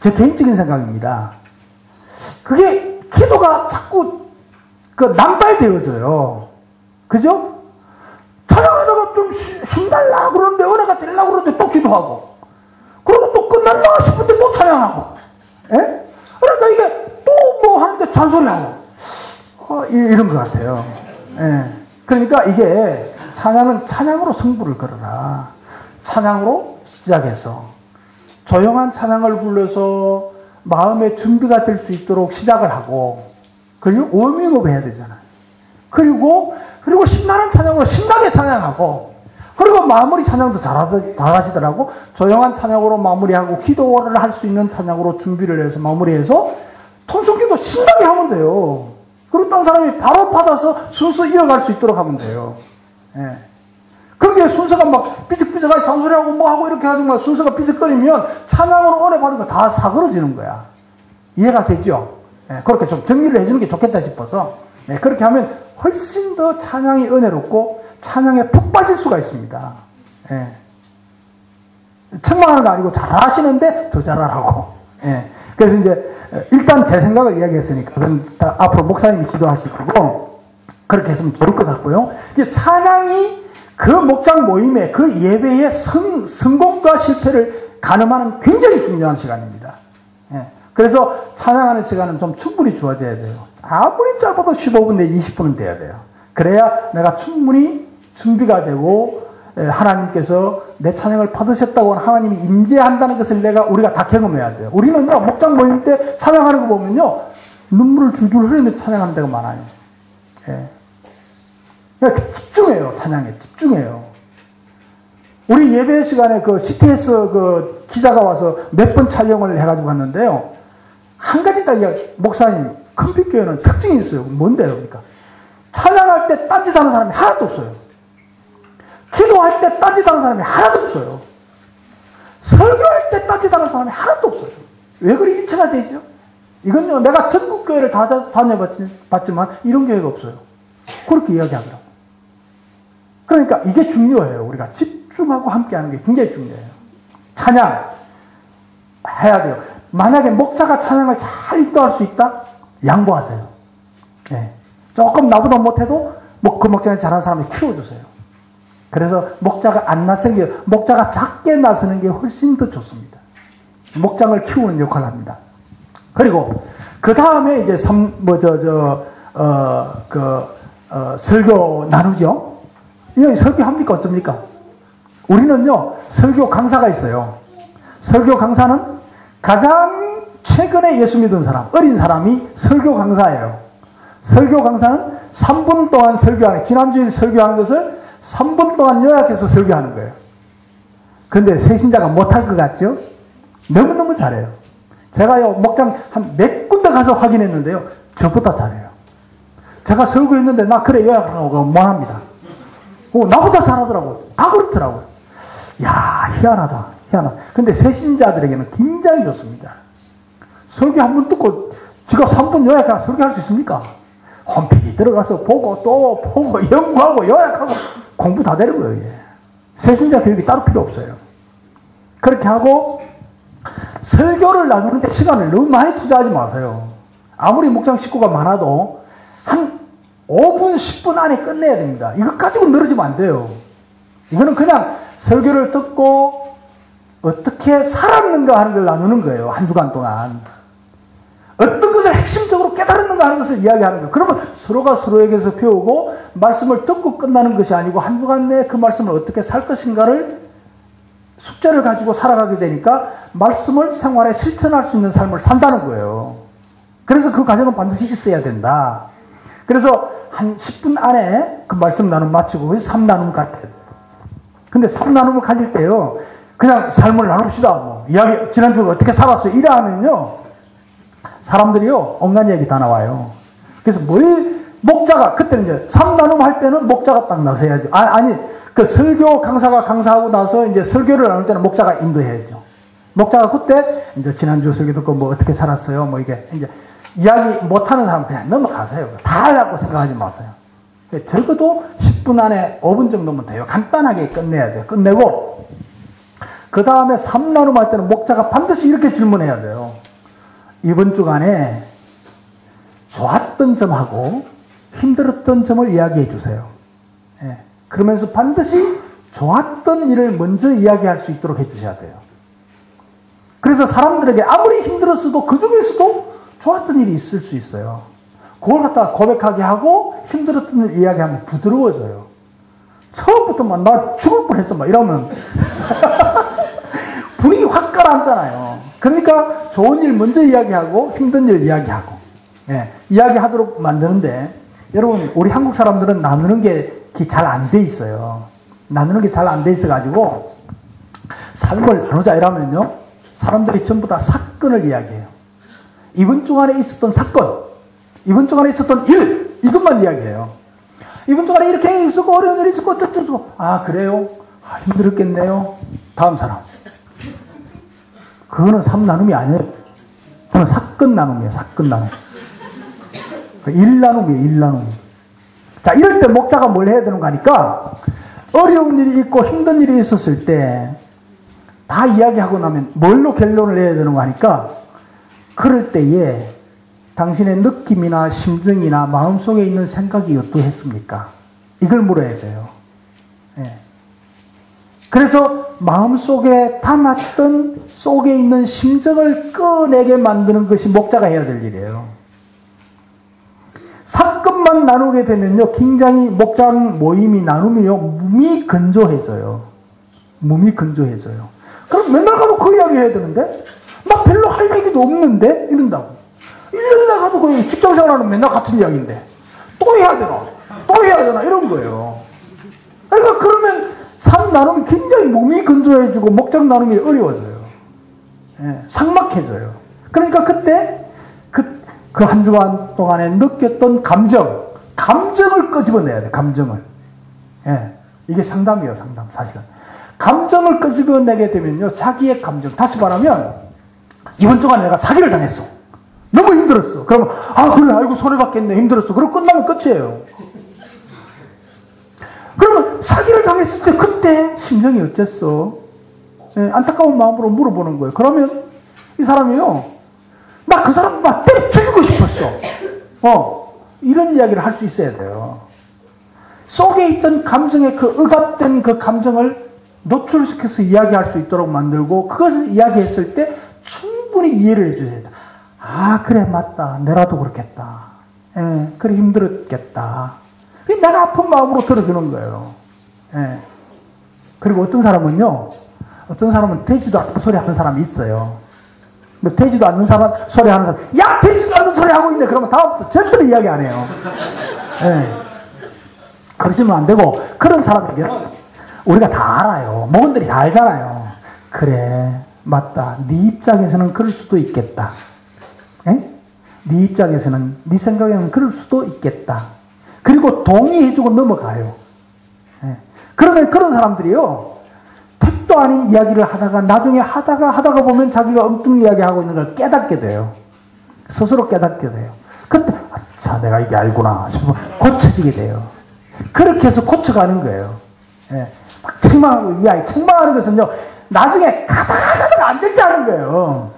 제 개인적인 생각입니다. 그게 기도가 자꾸 남발되어져요. 그죠? 찬양하다가 좀 신달라 그러는데 은혜가 되려고 그러는데 또 기도하고, 그리고 또 끝났나 싶은데 또 찬양하고, 예? 그러니까 이게 또 뭐 하는데 잔소리하고, 이런 것 같아요. 예. 그러니까 이게 찬양은 찬양으로 승부를 걸어라. 찬양으로 시작해서 조용한 찬양을 불러서 마음의 준비가 될 수 있도록 시작을 하고, 그리고 워밍업 해야 되잖아요. 그리고 신나는 찬양으로 신나게 찬양하고, 그리고 마무리 찬양도 잘하시더라고. 조용한 찬양으로 마무리하고 기도를 할 수 있는 찬양으로 준비를 해서 마무리해서 통성기도 신나게 하면 돼요. 그리고 딴 사람이 바로 받아서 순서 이어갈 수 있도록 하면 돼요. 예. 그게 순서가 막 삐죽삐죽하게 잔소리하고 뭐하고 이렇게 하지만 순서가 삐죽거리면 찬양으로 은혜 받은 거 다 사그러지는 거야. 이해가 되죠? 예. 그렇게 좀 정리를 해주는 게 좋겠다 싶어서, 예. 그렇게 하면 훨씬 더 찬양이 은혜롭고 찬양에 푹 빠질 수가 있습니다. 예. 책망하는 거 아니고 잘하시는데 더 잘하라고. 예. 그래서 이제 일단 제 생각을 이야기했으니까 그건 앞으로 목사님이 지도하실 거고, 그렇게 했으면 좋을 것 같고요. 이제 찬양이 그 목장 모임의 그 예배의 성공과 실패를 가늠하는 굉장히 중요한 시간입니다. 예. 그래서 찬양하는 시간은 좀 충분히 주어져야 돼요. 아무리 짧아도 15분 내 20분은 돼야 돼요. 그래야 내가 충분히 준비가 되고 하나님께서 내 찬양을 받으셨다고 하나님이 임재한다는 것을 우리가 다 경험해야 돼요. 우리는요, 목장 모임 때 찬양하는 거 보면요, 눈물을 줄줄 흘리면서 찬양하는 데가 많아요. 예. 그러니까 집중해요, 찬양에. 집중해요. 우리 예배 시간에 그 CTS 그 기자가 와서 몇 번 촬영을 해가지고 갔는데요. 한 가지 딱 목사님, 큰빛교회는 특징이 있어요. 뭔데요, 그러니까? 찬양할 때 딴짓하는 사람이 하나도 없어요. 기도할 때 딴짓하는 사람이 하나도 없어요. 설교할 때 딴짓하는 사람이 하나도 없어요. 왜 그리 일체가 되죠? 이건요, 내가 전국 교회를 다 다녀봤지만 이런 교회가 없어요. 그렇게 이야기하더라고요. 그러니까 이게 중요해요. 우리가 집중하고 함께하는 게 굉장히 중요해요. 찬양 해야 돼요. 만약에 목자가 찬양을 잘 인도할 수 있다? 양보하세요. 네. 조금 나보다 못해도 그 목장에 잘하는 사람을 키워주세요. 그래서 목자가 안 나서는 게, 목자가 작게 나서는 게 훨씬 더 좋습니다. 목장을 키우는 역할을 합니다. 그리고 그 다음에 이제 설교 나누죠. 이거 설교합니까? 어쩝니까? 우리는요, 설교 강사가 있어요. 설교 강사는 가장 최근에 예수 믿은 사람, 어린 사람이 설교 강사예요. 설교 강사는 3분 동안 설교하는, 지난주에 설교한 것을 3분 동안 요약해서 설교하는 거예요. 그런데 새신자가 못할 것 같죠? 너무너무 잘해요. 제가요, 목장 한 몇 군데 가서 확인했는데요, 저보다 잘해요. 제가 설교했는데, 나 그래 요약하고 못합니다. 나보다 잘하더라고요. 다 그렇더라고요. 야, 희한하다. 희한하다. 근데 새신자들에게는 굉장히 좋습니다. 설교 한 번 듣고, 지가 3분 요약하고 설교할 수 있습니까? 홈페이지 들어가서 보고, 또 보고, 연구하고, 요약하고, 공부 다 되는 거예요. 새신자 교육이 따로 필요 없어요. 그렇게 하고, 설교를 나누는데 시간을 너무 많이 투자하지 마세요. 아무리 목장 식구가 많아도 한 5분, 10분 안에 끝내야 됩니다. 이것 가지고 늘어지면 안 돼요. 이거는 그냥 설교를 듣고 어떻게 살았는가 하는 걸 나누는 거예요. 한 주간 동안. 어떤 것을 핵심적으로 깨달았는가 하는 것을 이야기하는 거예요. 그러면 서로가 서로에게서 배우고 말씀을 듣고 끝나는 것이 아니고 한 주간 내에 그 말씀을 어떻게 살 것인가를 숙제를 가지고 살아가게 되니까 말씀을 생활에 실천할 수 있는 삶을 산다는 거예요. 그래서 그 과정은 반드시 있어야 된다. 그래서 한 10분 안에 그 말씀 나눔 마치고 3나눔 같아요. 근데 3나눔을 가질 때요, 그냥 삶을 나눕시다. 뭐, 이야기, 지난주에 어떻게 살았어요? 이래 하면요, 사람들이요, 온갖 얘기 다 나와요. 그래서 목자가, 그때는 이제 3나눔 할 때는 목자가 딱 나서야죠. 아니, 그 설교 강사가 강사하고 나서 이제 설교를 나눌 때는 목자가 인도해야죠. 목자가 그때 이제 지난주 설교 듣고 뭐 어떻게 살았어요? 뭐 이게 이제 이야기 못하는 사람 그냥 넘어가세요. 다 하려고 생각하지 마세요. 적어도 10분 안에 5분 정도면 돼요. 간단하게 끝내야 돼요. 끝내고 그 다음에 3나눔 할 때는 목자가 반드시 이렇게 질문해야 돼요. 이번 주간에 좋았던 점하고 힘들었던 점을 이야기해 주세요. 예. 그러면서 반드시 좋았던 일을 먼저 이야기할 수 있도록 해주셔야 돼요. 그래서 사람들에게 아무리 힘들었어도 그 중에서도 좋았던 일이 있을 수 있어요. 그걸 갖다가 고백하게 하고 힘들었던 일 이야기하면 부드러워져요. 처음부터 막 나 죽을 뻔했어 막 이러면 분위기 확 가라앉잖아요. 그러니까 좋은 일 먼저 이야기하고 힘든 일 이야기하고, 예, 이야기하도록 만드는데, 여러분 우리 한국 사람들은 나누는 게 잘 안 돼 있어요. 나누는 게 잘 안 돼 있어가지고 삶을 나누자 이러면요, 사람들이 전부 다 사건을 이야기해요. 이번 주간에 있었던 사건, 이번 주간에 있었던 일, 이것만 이야기해요. 이번 주간에 이렇게 있었고 어려운 일이 있었고 어쩌고. 아 그래요? 아, 힘들었겠네요. 다음 사람. 그거는 3나눔이 아니에요. 그건 사건 나눔이에요. 사건 나눔. 1나눔이에요. 1나눔. 자, 이럴 때 목자가 뭘 해야 되는가 하니까, 어려운 일이 있고 힘든 일이 있었을 때 다 이야기하고 나면 뭘로 결론을 내야 되는가 하니까, 그럴 때에 당신의 느낌이나 심정이나 마음속에 있는 생각이 어떠했습니까? 이걸 물어야 돼요. 예. 그래서 마음속에 담았던 속에 있는 심정을 꺼내게 만드는 것이 목자가 해야 될 일이에요. 사건만 나누게 되면요, 굉장히 목장 모임이 나누면요, 몸이 건조해져요. 몸이 건조해져요. 그럼 맨날 가도 그 이야기 해야 되는데? 막 별로 할 얘기도 없는데? 이런다고. 1년 나가도 그 직장 생활하는 맨날 같은 이야기인데. 또 해야 되나? 또 해야 되나? 이런 거예요. 그러니까 그러면 삶 나눔이 굉장히 몸이 건조해지고 목장 나눔이 어려워져요. 예, 삭막해져요. 그러니까 그때 그 한 주간 동안에 느꼈던 감정을 끄집어내야 돼, 감정을. 예, 이게 상담이에요, 상담, 사실은. 감정을 끄집어내게 되면요, 자기의 감정, 다시 말하면, 이번 주간 내가 사기를 당했어. 너무 힘들었어. 그러면, 그래, 아이고, 손해봤겠네, 힘들었어. 그러고 끝나면 끝이에요. 그러면, 사기를 당했을 때, 그때 심정이 어땠어? 예, 안타까운 마음으로 물어보는 거예요. 그러면, 이 사람이요, 나 그 사람 막 때려 죽이고 싶었어. 이런 이야기를 할 수 있어야 돼요. 속에 있던 감정의 그 억압된 그 감정을 노출시켜서 이야기할 수 있도록 만들고, 그것을 이야기했을 때 충분히 이해를 해줘야 돼. 그래, 맞다. 내라도 그렇겠다. 예, 그래, 힘들었겠다. 내가 아픈 마음으로 들어주는 거예요. 예. 그리고 어떤 사람은 되지도 않는 소리 하는 사람이 있어요. 되지도 않는 소리 하는 사람, 야, 되지도 않는 소리 하고 있네. 그러면 다음부터 절대로 이야기 안 해요. 예. 그러시면 안 되고, 그런 사람에게는 우리가 다 알아요. 모건들이 다 알잖아요. 그래, 맞다. 네 입장에서는 그럴 수도 있겠다. 예? 네 입장에서는, 네 생각에는 그럴 수도 있겠다. 그리고 동의해주고 넘어가요. 예. 그러면 그런 사람들이요, 택도 아닌 이야기를 하다가 나중에 하다가 보면 자기가 엉뚱 이야기하고 있는 걸 깨닫게 돼요. 스스로 깨닫게 돼요. 그때 내가 이게 알구나 싶으면 고쳐지게 돼요. 그렇게 해서 고쳐가는 거예요. 예. 막 책망하는 것은요, 나중에 가다가 안 되게 하는 거예요.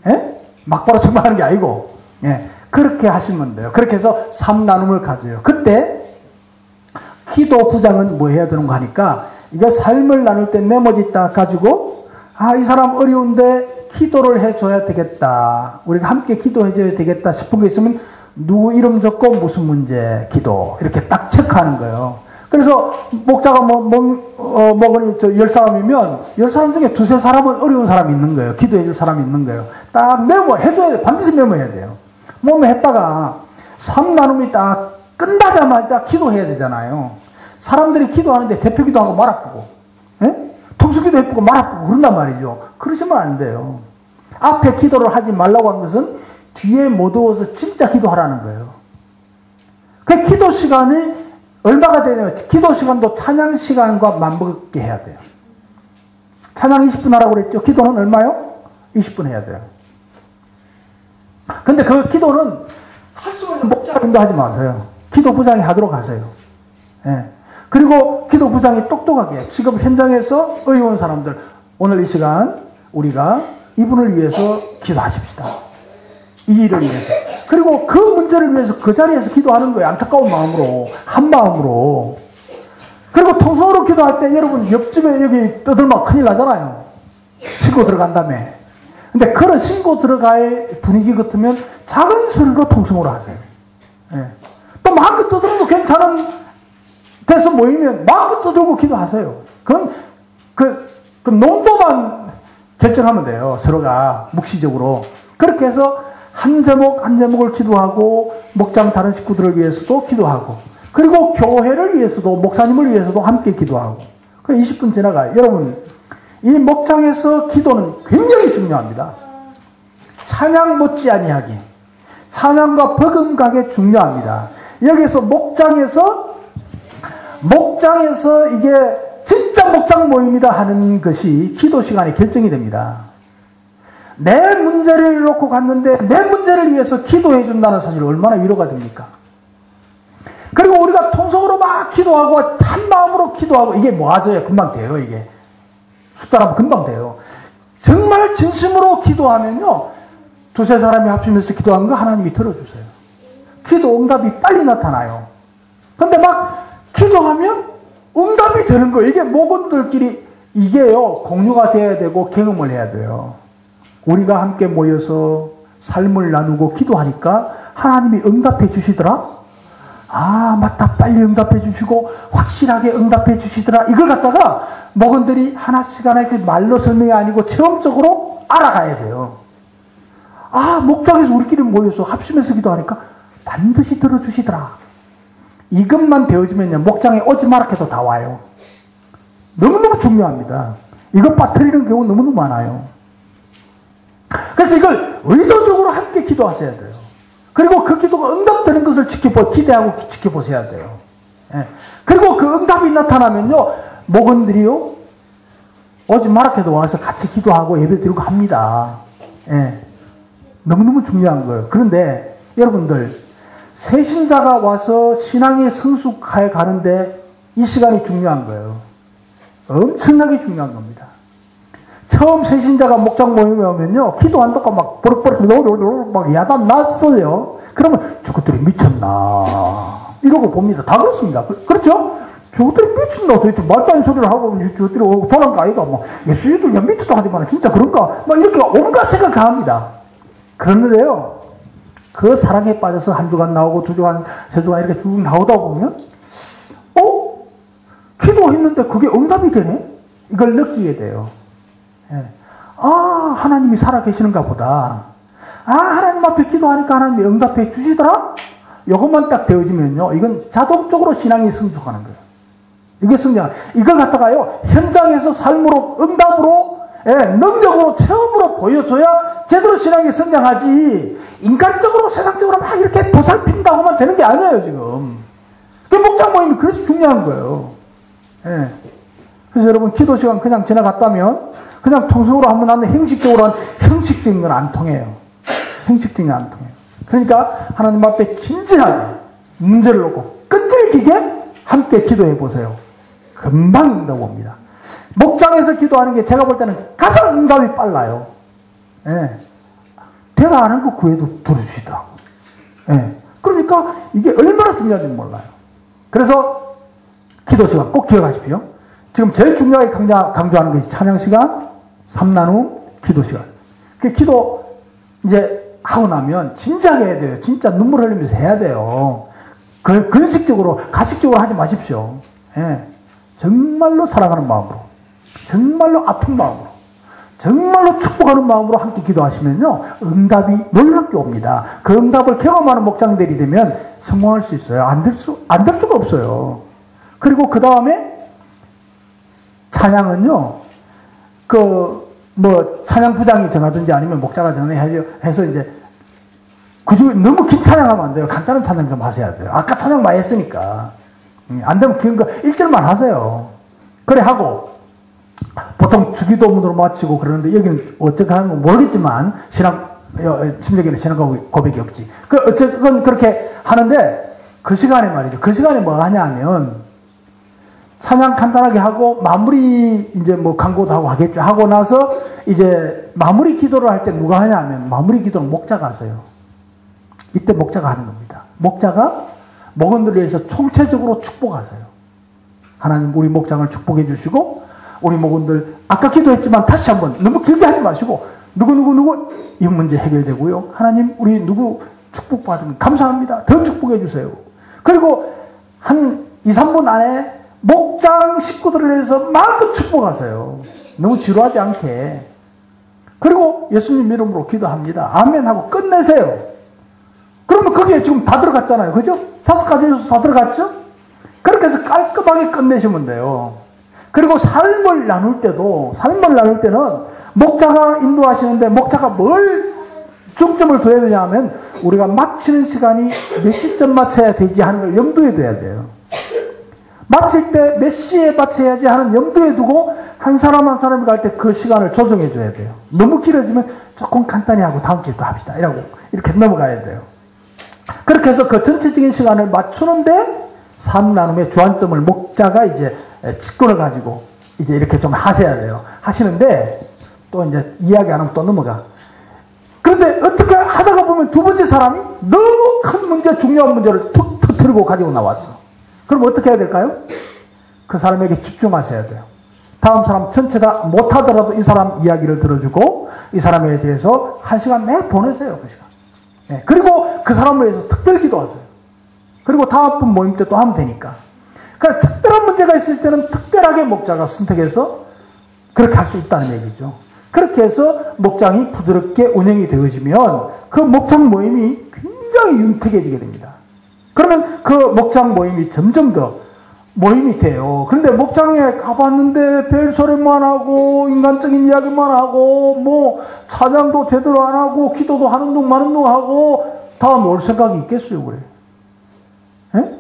예? 막바로 책망하는 게 아니고, 예. 그렇게 하시면 돼요. 그렇게 해서 삶 나눔을 가져요. 그때 기도 부장은 뭐 해야 되는 거 하니까, 이거 삶을 나눌 때 메모지 딱 가지고, 이 사람 어려운데 기도를 해줘야 되겠다. 우리가 함께 기도해줘야 되겠다 싶은 게 있으면 누구 이름 적고 무슨 문제 기도 이렇게 딱 체크하는 거예요. 그래서 목자가 먹으니 10사람이면 10사람 중에 2-3사람은 어려운 사람이 있는 거예요. 기도해줄 사람이 있는 거예요. 딱 메모해줘야 돼요. 반드시 메모해야 돼요. 메모했다가 삶 나눔이 딱 끝나자마자 기도해야 되잖아요. 사람들이 기도하는데 대표 기도하고 말 아프고, 예? 통수기도 해프고 말 아프고 그런단 말이죠. 그러시면 안 돼요. 앞에 기도를 하지 말라고 한 것은 뒤에 못 얻어서 진짜 기도하라는 거예요. 그 기도 시간이 얼마가 되냐면, 기도 시간도 찬양 시간과 맞먹게 해야 돼요. 찬양 20분 하라고 그랬죠? 기도는 얼마요? 20분 해야 돼요. 근데 그 기도는 할 수 있는 목자가 인도하지 마세요. 기도 부장이 하도록 하세요. 예. 그리고 기도 부장이 똑똑하게 지금 현장에서 어려운 사람들, 오늘 이 시간 우리가 이분을 위해서 기도하십시다. 이 일을 위해서. 그리고 그 문제를 위해서 그 자리에서 기도하는 거예요. 안타까운 마음으로, 한 마음으로. 그리고 통성으로 기도할 때 여러분 옆집에 여기 떠들면 큰일 나잖아요. 신고 들어간 다음에. 근데 그런 신고 들어갈 분위기 같으면 작은 소리로 통성으로 하세요. 예. 또 마음껏 떠들어도 괜찮은 돼서 모이면 마음껏 떠들고 기도하세요. 그건 그 농도만 결정하면 돼요. 서로가 묵시적으로. 그렇게 해서 한 제목을 기도하고, 목장 다른 식구들을 위해서도 기도하고, 그리고 교회를 위해서도, 목사님을 위해서도 함께 기도하고. 20분 지나가요. 여러분, 이 목장에서 기도는 굉장히 중요합니다. 찬양 못지 아니하기. 찬양과 버금가게 중요합니다. 여기서 목장에서 이게 진짜 목장 모임이다 하는 것이 기도 시간에 결정이 됩니다. 내 문제를 놓고 갔는데 내 문제를 위해서 기도해 준다는 사실 얼마나 위로가 됩니까? 그리고 우리가 통성으로 막 기도하고 한 마음으로 기도하고 이게 모아져야 금방 돼요. 이게 숫자라면 금방 돼요. 정말 진심으로 기도하면요, 2-3사람이 합치면서 기도하는 거 하나님이 들어주세요. 기도 응답이 빨리 나타나요. 근데 막 기도하면 응답이 되는 거예요. 이게 목원들끼리 이게요, 공유가 돼야 되고 경험을 해야 돼요. 우리가 함께 모여서 삶을 나누고 기도하니까 하나님이 응답해 주시더라? 아, 맞다. 빨리 응답해 주시고, 확실하게 응답해 주시더라. 이걸 갖다가 목원들이 하나씩 하나씩 말로 설명이 아니고 체험적으로 알아가야 돼요. 아, 목장에서 우리끼리 모여서 합심해서 기도하니까 반드시 들어주시더라. 이것만 되어지면요, 목장에 오지 마라 해도 다 와요. 너무너무 중요합니다. 이거 빠뜨리는 경우 너무너무 많아요. 그래서 이걸 의도적으로 함께 기도하셔야 돼요. 그리고 그 기도가 응답되는 것을 기대하고 지켜보셔야 돼요. 예. 그리고 그 응답이 나타나면요, 목원들이요, 오지 마라 해도 와서 같이 기도하고 예배 드리고 합니다. 예. 너무너무 중요한 거예요. 그런데 여러분들, 새신자가 와서 신앙의 성숙하여 가는데 이 시간이 중요한 거예요. 엄청나게 중요한 겁니다. 처음 새신자가 목장 모임에 오면요, 기도한다고 막 버럭버럭 막 야단 났어요. 그러면 저것들이 미쳤나 이러고 봅니다. 다 그렇습니다. 그렇죠? 저것들이 미쳤나 도대체 말도 안 소리를 하고 저것들이 도난 거 아이가 뭐 예수님도 그냥 미쳤다 하지만 진짜 그런가 막 이렇게 온갖 생각을 합니다. 그런데요, 그 사랑에 빠져서 한 주간 나오고 두 주간 세 주간 이렇게 쭉 나오다 보면 기도했는데 그게 응답이 되네? 이걸 느끼게 돼요. 예. 아, 하나님이 살아계시는가 보다. 아, 하나님 앞에 기도하니까 하나님이 응답해 주시더라? 이것만 딱 되어지면요, 이건 자동적으로 신앙이 성숙하는 거예요. 이게 성장. 이걸 갖다가요, 현장에서 삶으로, 응답으로, 예, 능력으로, 체험으로 보여줘야 제대로 신앙이 성장하지, 인간적으로, 세상적으로 막 이렇게 보살핀다고만 되는 게 아니에요, 지금. 그 목장 모임이 그래서 중요한 거예요. 예. 그래서 여러분, 기도 시간 그냥 지나갔다면, 그냥 통성으로 하면 안 돼. 형식적으로 한, 형식적인 건 안 통해요. 형식적인 건 안 통해요. 그러니까, 하나님 앞에 진지하게 문제를 놓고, 끈질기게 함께 기도해 보세요. 금방 응답 옵니다. 목장에서 기도하는 게 제가 볼 때는 가장 응답이 빨라요. 예. 내가 아는 거 구해도 들어주시더라고. 예. 그러니까 이게 얼마나 중요한지 몰라요. 그래서 기도 시간 꼭 기억하십시오. 지금 제일 중요하게 강조하는 것이 찬양 시간, 3나눔, 기도 시간. 그 기도 이제 하고 나면 진지하게 해야 돼요. 진짜 눈물 흘리면서 해야 돼요. 근식적으로, 가식적으로 하지 마십시오. 예. 정말로 사랑하는 마음으로, 정말로 아픈 마음으로, 정말로 축복하는 마음으로 함께 기도하시면요, 응답이 놀랍게 옵니다. 그 응답을 경험하는 목장들이 되면 성공할 수 있어요. 안 될 수가 없어요. 그리고 그 다음에 찬양은요, 찬양 부장이 정하든지 아니면 목자가 정해서 이제, 그중에 너무 긴 찬양하면 안 돼요. 간단한 찬양 좀 하셔야 돼요. 아까 찬양 많이 했으니까. 안 되면 긴 거 1절만 하세요. 그래 하고, 보통 주기도문으로 마치고 그러는데, 여기는 어떻게 하는 건 모르겠지만, 심적에는 신앙 고백이 없지. 어쨌든 그렇게 하는데, 그 시간에 말이죠. 그 시간에 뭐 하냐면, 찬양 간단하게 하고, 마무리, 이제 광고도 하고 하겠죠. 하고 나서, 이제, 마무리 기도를 할 때 누가 하냐면, 마무리 기도는 목자가 하세요. 이때 목자가 하는 겁니다. 목자가 목원들을 위해서 총체적으로 축복하세요. 하나님, 우리 목장을 축복해 주시고, 우리 목원들, 아까 기도했지만 다시 한번, 너무 길게 하지 마시고, 누구, 이 문제 해결되고요. 하나님, 우리 누구 축복받으면 감사합니다. 더 축복해 주세요. 그리고 한 2, 3분 안에 목장 식구들을 위해서 마음껏 축복하세요. 너무 지루하지 않게. 그리고 예수님 이름으로 기도합니다. 아멘 하고 끝내세요. 그러면 거기에 지금 다 들어갔잖아요. 그죠? 5가지 요소 다 들어갔죠? 그렇게 해서 깔끔하게 끝내시면 돼요. 그리고 삶을 나눌 때는 목자가 인도하시는데 목자가 뭘 중점을 둬야 되냐 하면 우리가 마치는 시간이 몇 시점 맞춰야 되지 하는 걸 염두에 둬야 돼요. 마칠 때 몇 시에 마쳐야지 하는 염두에 두고 한 사람 한 사람이 갈 때 그 시간을 조정해 줘야 돼요. 너무 길어지면 조금 간단히 하고 다음 주에 또 합시다. 이렇게 넘어가야 돼요. 그렇게 해서 그 전체적인 시간을 맞추는데 3나눔의 주안점을 목자가 이제 직권을 가지고 이제 이렇게 좀 하셔야 돼요. 하시는데 또 이제 이야기 안 하면 또 넘어가. 그런데 어떻게 하다가 보면 두 번째 사람이 너무 큰 문제, 중요한 문제를 툭 터뜨리고 가지고 나왔어. 그럼 어떻게 해야 될까요? 그 사람에게 집중하셔야 돼요. 다음 사람 전체 다 못하더라도 이 사람 이야기를 들어주고 이 사람에 대해서 1시간 내 보내세요. 그 시간. 네. 그리고 그 사람을 위해서 특별히 기도하세요. 그리고 다음번 모임 때 또 하면 되니까. 그러니까 특별한 문제가 있을 때는 특별하게 목자가 선택해서 그렇게 할 수 있다는 얘기죠. 그렇게 해서 목장이 부드럽게 운영이 되어지면 그 목장 모임이 굉장히 윤택해지게 됩니다. 그러면 그 목장 모임이 점점 더 모임이 돼요. 그런데 목장에 가봤는데 별소리만 하고 인간적인 이야기만 하고 뭐 찬양도 제대로 안 하고 기도도 하는 둥 마는 둥 하고 다음에 올 생각이 있겠어요, 그래? 예?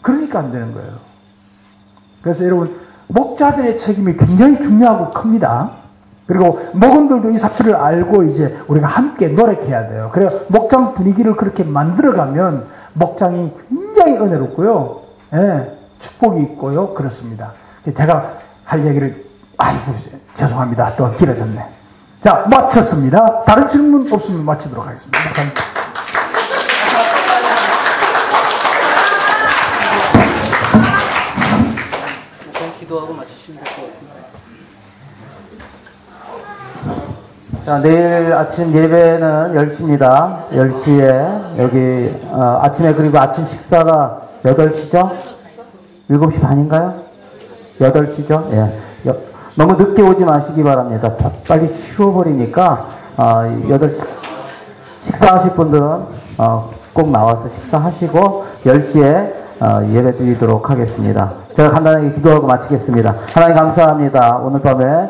그러니까 안 되는 거예요. 그래서 여러분 목자들의 책임이 굉장히 중요하고 큽니다. 그리고 목원들도 이 사실을 알고 이제 우리가 함께 노력해야 돼요. 그래서 목장 분위기를 그렇게 만들어가면 목장이 굉장히 은혜롭고요. 예, 축복이 있고요. 그렇습니다. 제가 할 얘기를, 아이고, 죄송합니다. 또 길어졌네. 자, 마쳤습니다. 다른 질문 없으면 마치도록 하겠습니다. 감사합니다. 기도하고 마치시면 될 것 같습니다. 자, 내일 아침 예배는 10시입니다. 10시에 여기 아침에 그리고 아침 식사가 8시죠? 7시 반인가요? 8시죠? 예. 너무 늦게 오지 마시기 바랍니다. 빨리 치워버리니까 8시 식사하실 분들은 꼭 나와서 식사하시고 10시에 예배 드리도록 하겠습니다. 제가 간단하게 기도하고 마치겠습니다. 하나님 감사합니다. 오늘 밤에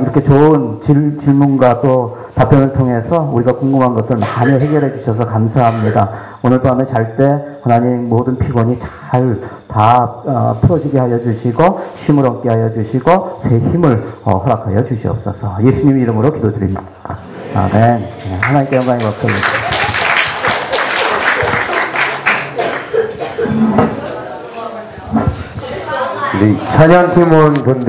이렇게 좋은 질문과 또 답변을 통해서 우리가 궁금한 것을 많이 해결해 주셔서 감사합니다. 오늘 밤에 잘 때 하나님 모든 피곤이 잘 다 풀어지게 하여 주시고 쉼을 얻게 하여 주시고 새 힘을 허락하여 주시옵소서. 예수님 이름으로 기도드립니다. 아멘. 하나님께 영광이 받습니다. 우리 찬양팀원 분들